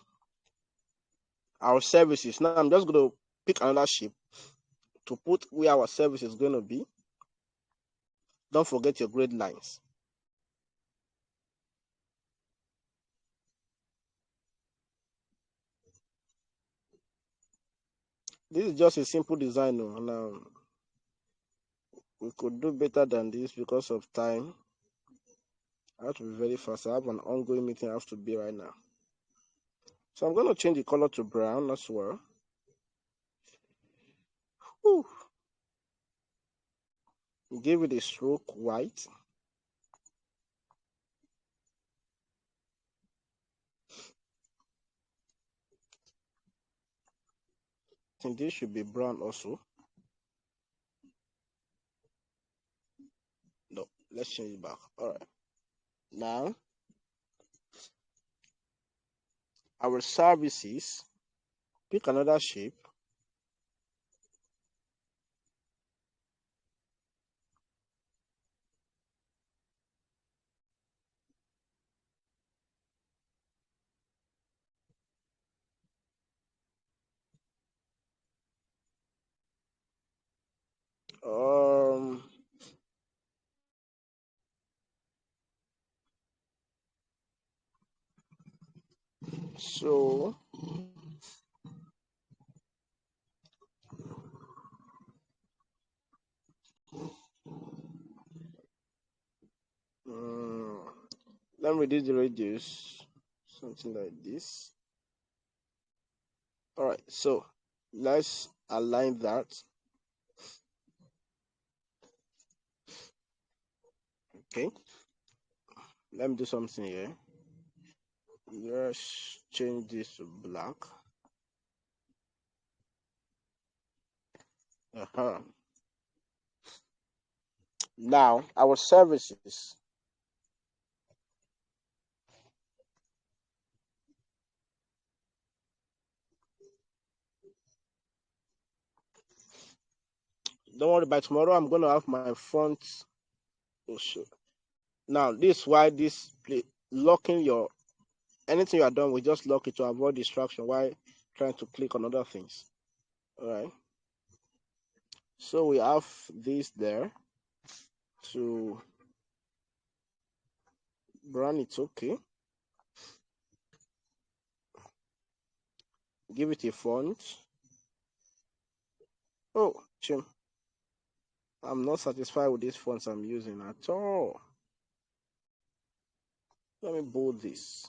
Our services. Now I'm just going to pick another shape to put where our service is going to be. Don't forget your grid lines. This is just a simple design. Now we could do better than this because of time. I have to be very fast. I have an ongoing meeting I have to be right now. So I'm going to change the color to brown as well. Whew. Give it a stroke white. I think this should be brown also. No, let's change it back. All right. Now, our services, pick another shape. Um, so let me reduce the radius, something like this. All right, so let's align that. Okay, let me do something here. Let's change this to black. Uh-huh. Now, our services. Don't worry, by tomorrow I'm going to have my font. Oh, sure. Now, this is why this locking your anything you are done, we just lock it to avoid distraction while trying to click on other things. All right. So we have this there to brand it. Okay. Give it a font. Oh, chim. I'm not satisfied with these fonts I'm using at all. Let me bold this.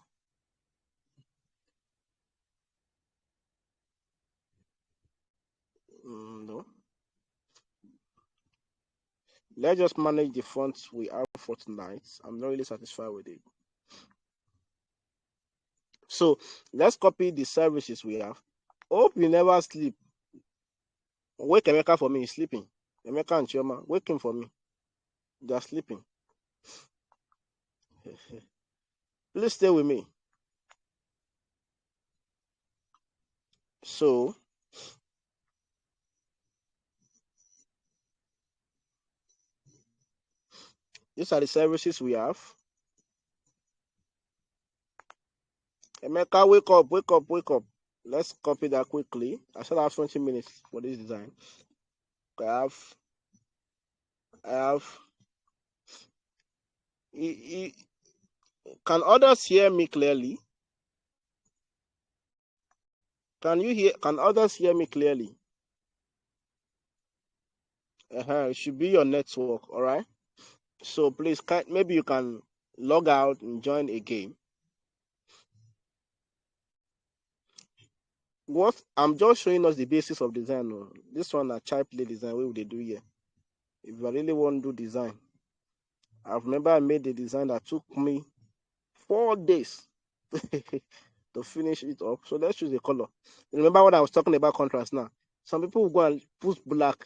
No. Let's just manage the fonts we have for tonight. I'm not really satisfied with it. So let's copy the services we have. Hope you never sleep. Wake Emeka for me, he's sleeping. Emeka and Chioma, wake him for me. They are sleeping. Please stay with me. So these are the services we have. Emeka, wake up, wake up, wake up. Let's copy that quickly. I still have 20 minutes for this design. I have, I have. Can others hear me clearly? Can others hear me clearly? It should be your network, all right? So please, maybe you can log out and join again. What I'm just showing us the basis of design. Oh. This one a child play design. What would they do here? If I really want to do design, I remember I made the design that took me 4 days to finish it up. So let's choose a color. Remember what I was talking about contrast now. Some people will go and put black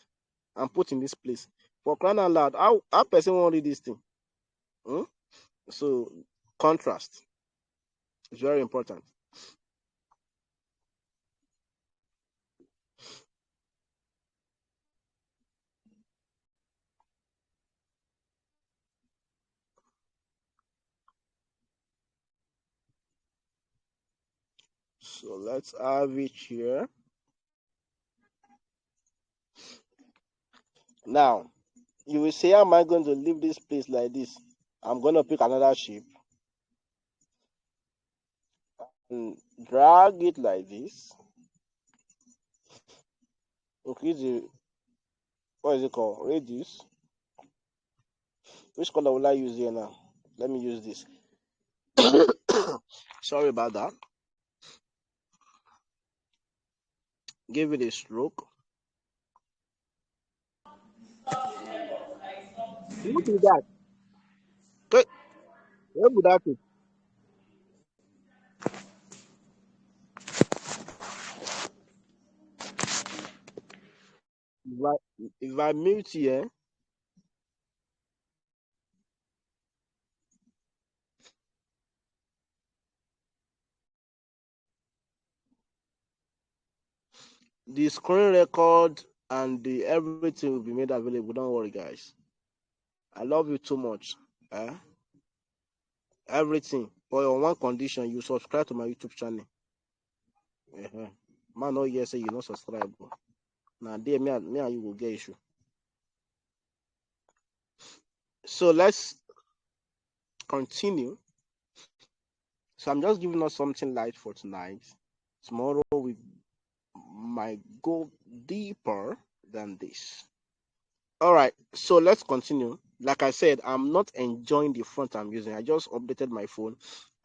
and put in this place. For crying out loud, how person won't read this thing? Hmm? So contrast is very important. So let's have it here. Now, you will say, how am I going to leave this place like this? I'm going to pick another shape and drag it like this. Increase the, what is it called? Radius. Which color will I use here now? Let me use this. Sorry about that. Give it a stroke. What is that? Okay. What would that be? If I mute here, the screen record and the everything will be made available. Don't worry, guys. I love you too much. Eh? Everything. But on one condition, you subscribe to my YouTube channel. Man, no, yes, say you not subscribe. Now, there, me and you will get issue. So let's continue. So I'm just giving us something light for tonight. Tomorrow we might go deeper than this. All right, so let's continue. Like I said, I'm not enjoying the font I'm using. I just updated my phone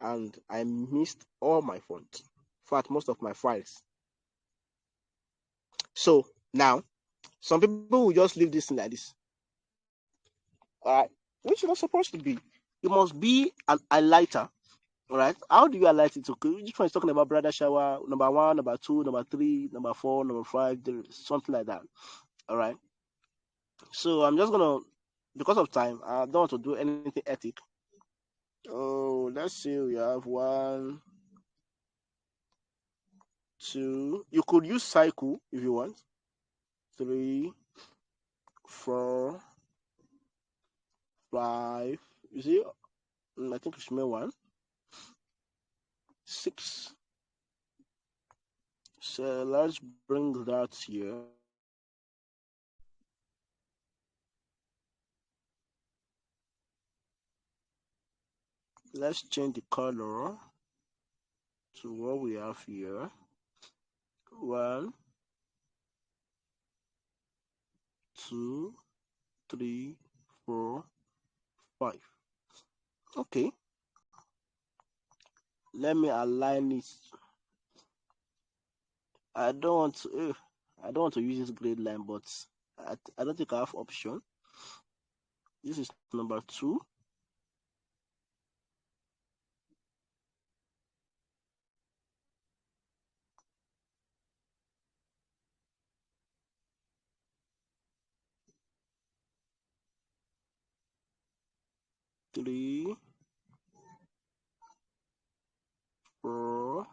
and I missed all my fonts. In fact, most of my files. So now, some people will just leave this thing like this. All right, which is not supposed to be. It must be an highlighter. All right, how do you highlight it? Okay, which one is talking about bridal shower? Number 1, number 2, number 3, number 4, number 5, something like that. All right. So I'm just gonna, because of time, I don't want to do anything ethic. Oh, let's see. We have 1, 2. You could use cycle if you want. 3, 4, 5. You see, I think it's 1, 6. So let's bring that here. Let's change the color to what we have here. 1, 2, 3, 4, 5. Okay. Let me align it. I don't want to use this grade line, but I don't think I have option. This is number 2. Three, 4,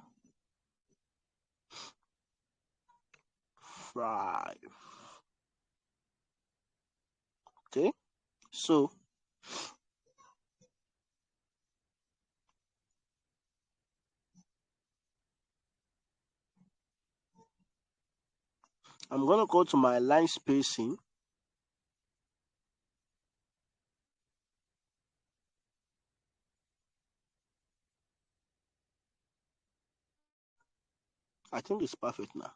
5. Okay, so I'm going to go to my line spacing. I think it's perfect now.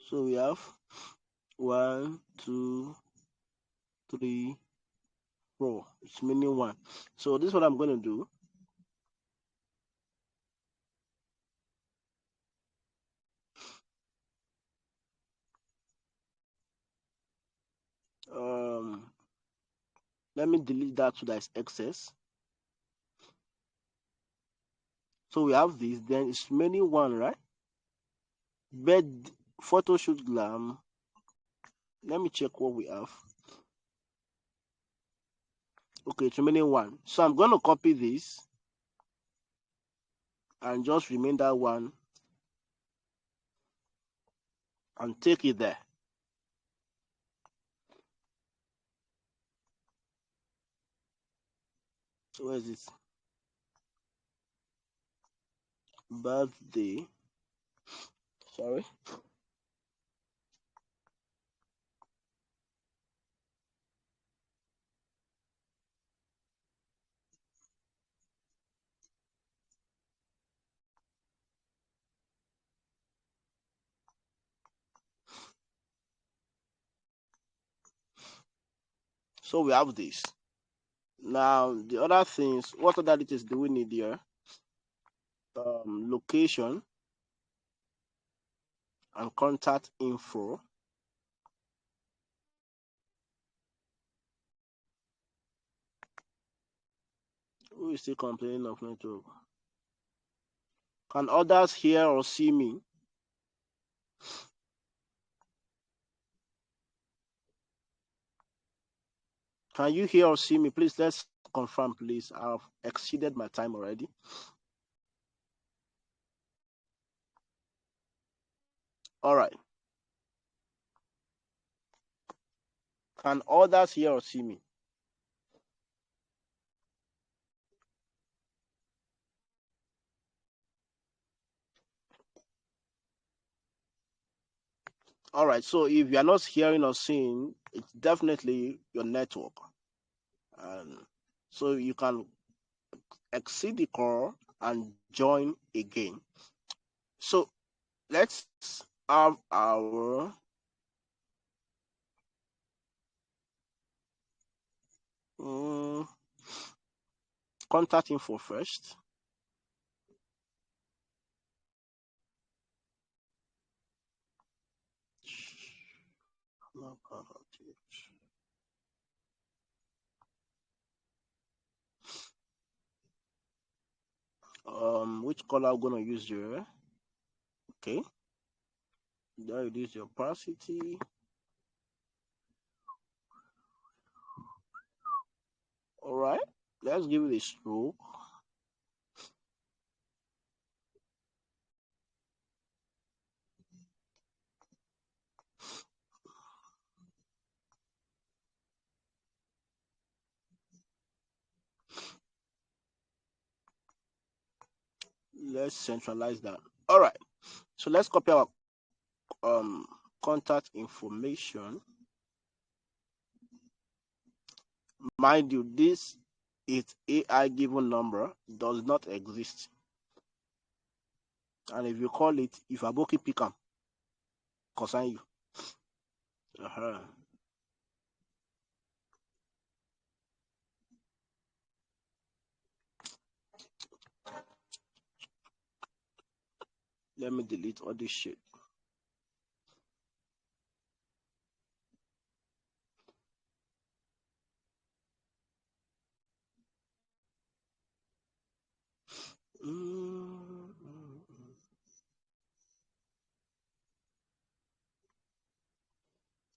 So we have 1, 2, 3, 4. It's meaning 1. So this is what I'm going to do. Let me delete that so that it's excess. So we have this, then it's meaning 1, right? Bed photo shoot glam. Let me check what we have. Okay, it's remaining 1. So I'm going to copy this and just remain that 1 and take it there. So where is it? Birthday. Sorry. So we have this. Now the other things, what other details do we need here? Location and contact info. Who is still complaining of network? Can others hear or see me? Can you hear or see me? Please, let's confirm, please. I've exceeded my time already. All right. Can others hear or see me? All right. So if you are not hearing or seeing, it's definitely your network. And so you can exit the call and join again. So let's have our contact info first. Which color I'm gonna use here? Okay. There it is, your opacity. All right. Let's give it a stroke. Let's centralize that. All right. So let's copy our contact information. Mind you, this is AI given number, does not exist. And if you call it, if Aboki pick up, consign you. Let me delete all this shit.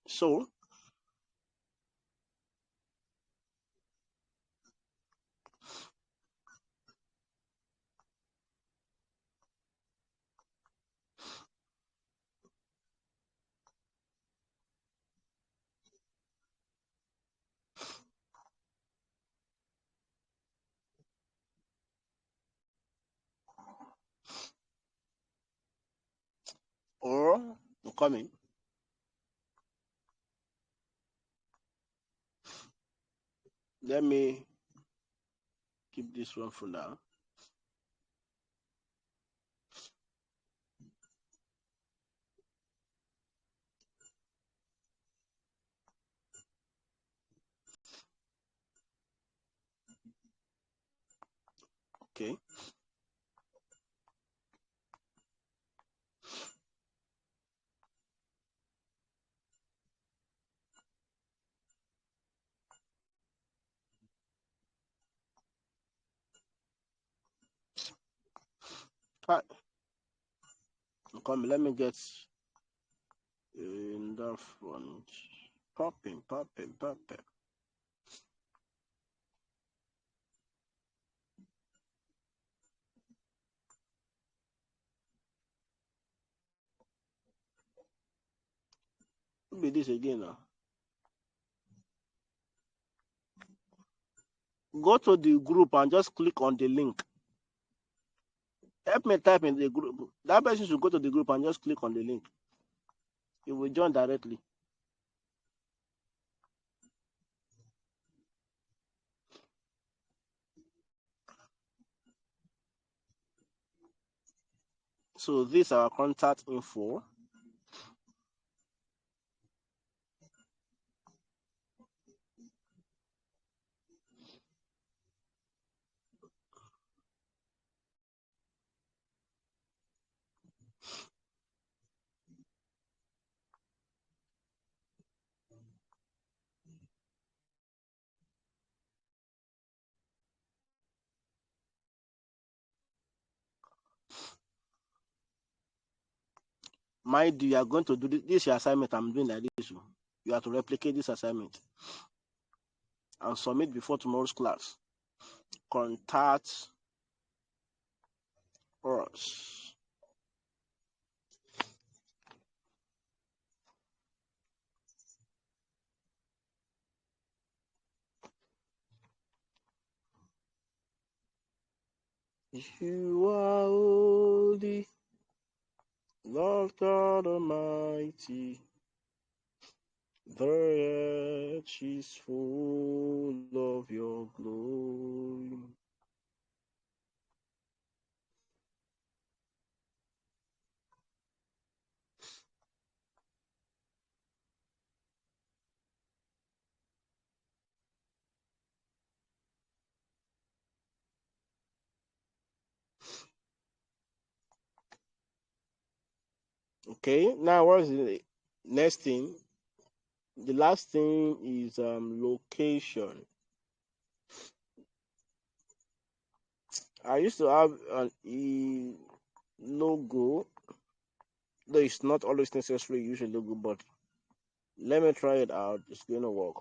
So or coming. Let me keep this one for now. Okay. Right. Come, let me get in that front. Popping. What be this again now? Go to the group and just click on the link. Help me type in the group. That person should go to the group and just click on the link. He will join directly. So this is our contact info. Mind you, are going to do this your assignment. I'm doing like this. You have to replicate this assignment and submit before tomorrow's class. Contact us. You are holy, Lord God Almighty. The earth is full of your glory. Okay, now what is the next thing? The last thing is location. I used to have an logo, though it's not always necessary to use a logo, but let me try it out. It's going to work.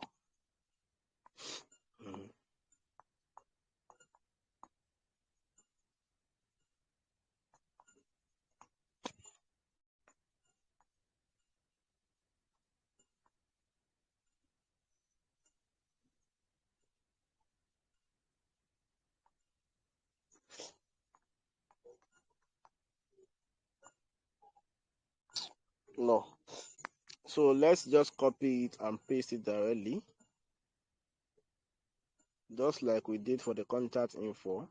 No. So let's just copy it and paste it directly, just like we did for the contact info.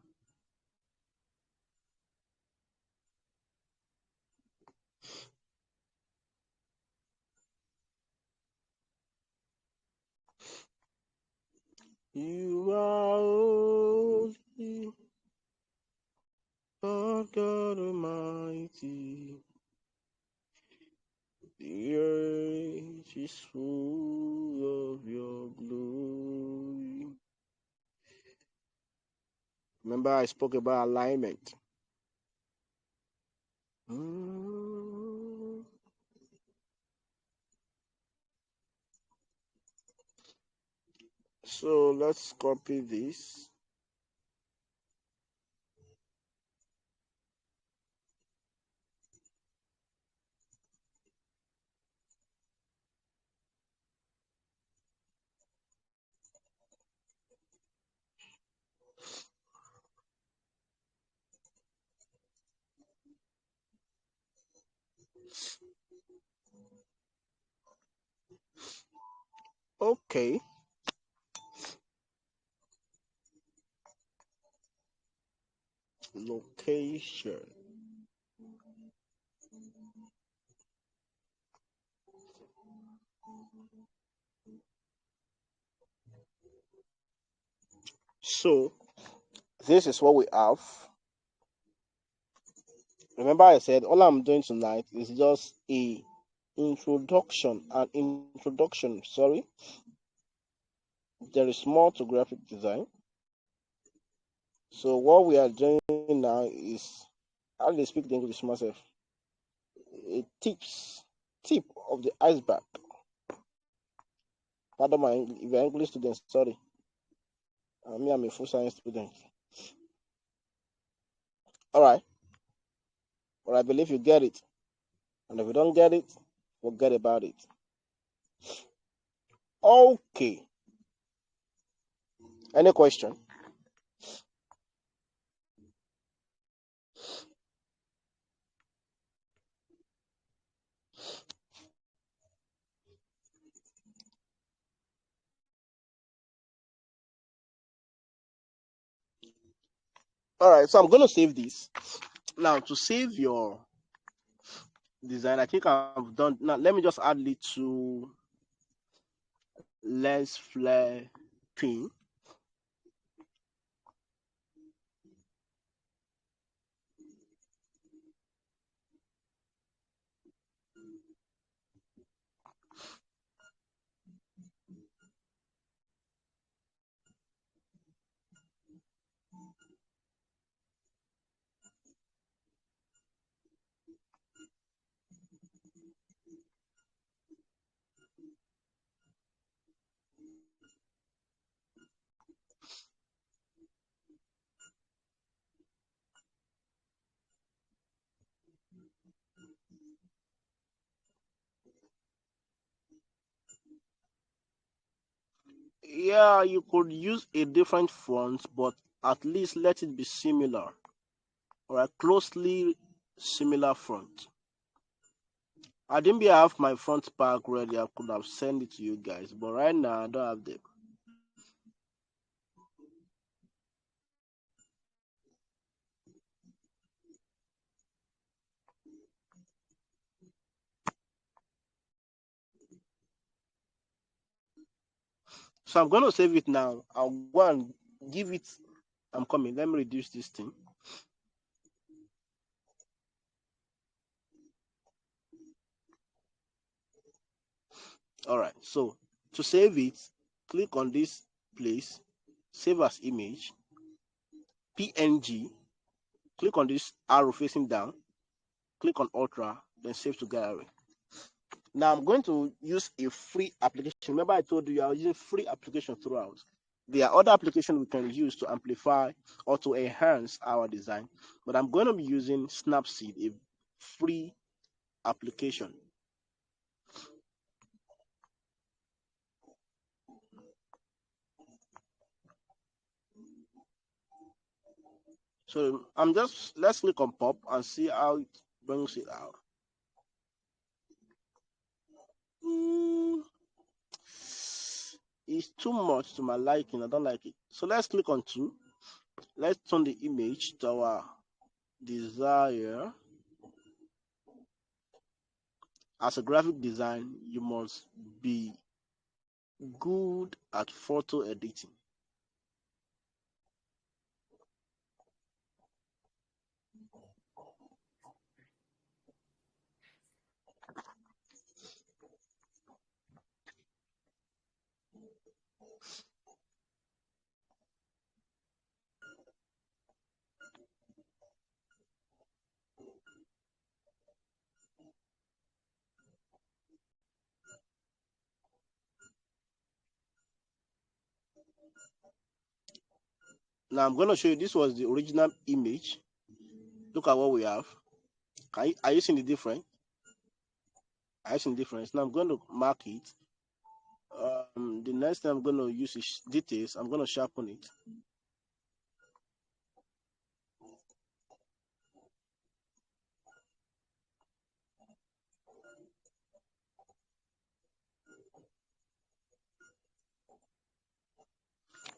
You are holy, Lord God Almighty. The earth is full of your glory. Remember, I spoke about alignment. So let's copy this. Okay. Location. So this is what we have. Remember, I said all I'm doing tonight is just a introduction. Sorry, there is more to graphic design. So what we are doing now is how do they speak the English myself? A tip of the iceberg. Pardon my if you're English student, sorry. I'm a full science student. All right, but I believe you get it. And if you don't get it, forget about it. Okay. Any question? All right, so I'm going to save this. Now, to save your design, I think I've done. Now, let me just add little lens flare thing. Yeah, you could use a different font, but at least let it be similar or a closely similar font. I didn't have my front pack ready. I could have sent it to you guys, but right now I don't have them. So I'm going to save it now. I'll go and give it. I'm coming. Let me reduce this thing. All right. So to save it, click on this place, save as image, PNG. Click on this arrow facing down. Click on Ultra, then save to gallery. Now I'm going to use a free application. Remember I told you I was using free application throughout. There are other applications we can use to amplify or to enhance our design, but I'm going to be using Snapseed, a free application. So let's click on pop and see how it brings it out. Mm, it's too much to my liking. I don't like it. So let's click on two. Let's turn the image to our desire. As a graphic design, you must be good at photo editing. Now I'm going to show you this was the original image. Look at what we have. Are you seeing the difference? Are you seeing the difference? Now I'm going to mark it. The next thing I'm going to use is details. I'm going to sharpen it.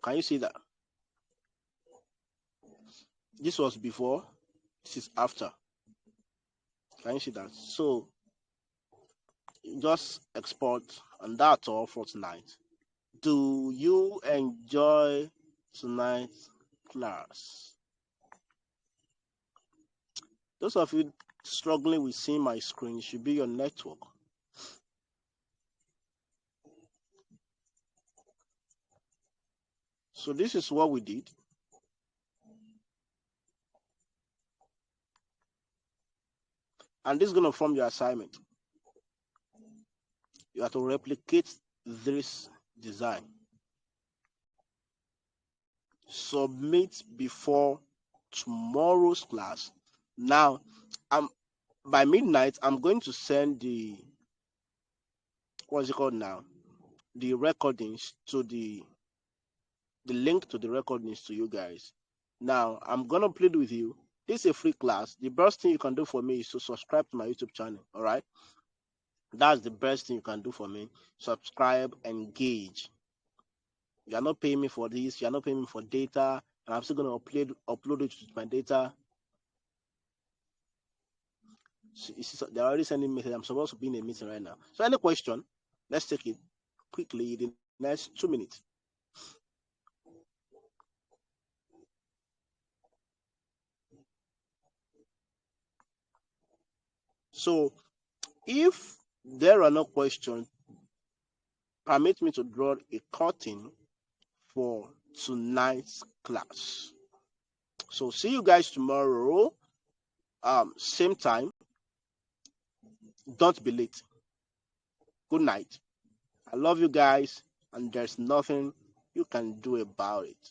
Can you see that? This was before, this is after. Can you see that? So just export, and that's all for tonight. Do you enjoy tonight's class? Those of you struggling with seeing my screen, it should be your network. So this is what we did. And this is going to form your assignment. You have to replicate this design. Submit before tomorrow's class. Now, by midnight, I'm going to send the, what's it called now? The recordings to the link to the recordings to you guys. Now, I'm going to plead with you. This is a free class. The best thing you can do for me is to subscribe to my YouTube channel. All right. That's the best thing you can do for me. Subscribe, engage. You are not paying me for this. You are not paying me for data. And I'm still going to upload it to my data. So they're already sending me. I'm supposed to be in a meeting right now. So any question? Let's take it quickly in the next 2 minutes. So if there are no questions, permit me to draw a curtain for tonight's class. So see you guys tomorrow, same time. Don't be late. Good night. I love you guys, and there's nothing you can do about it.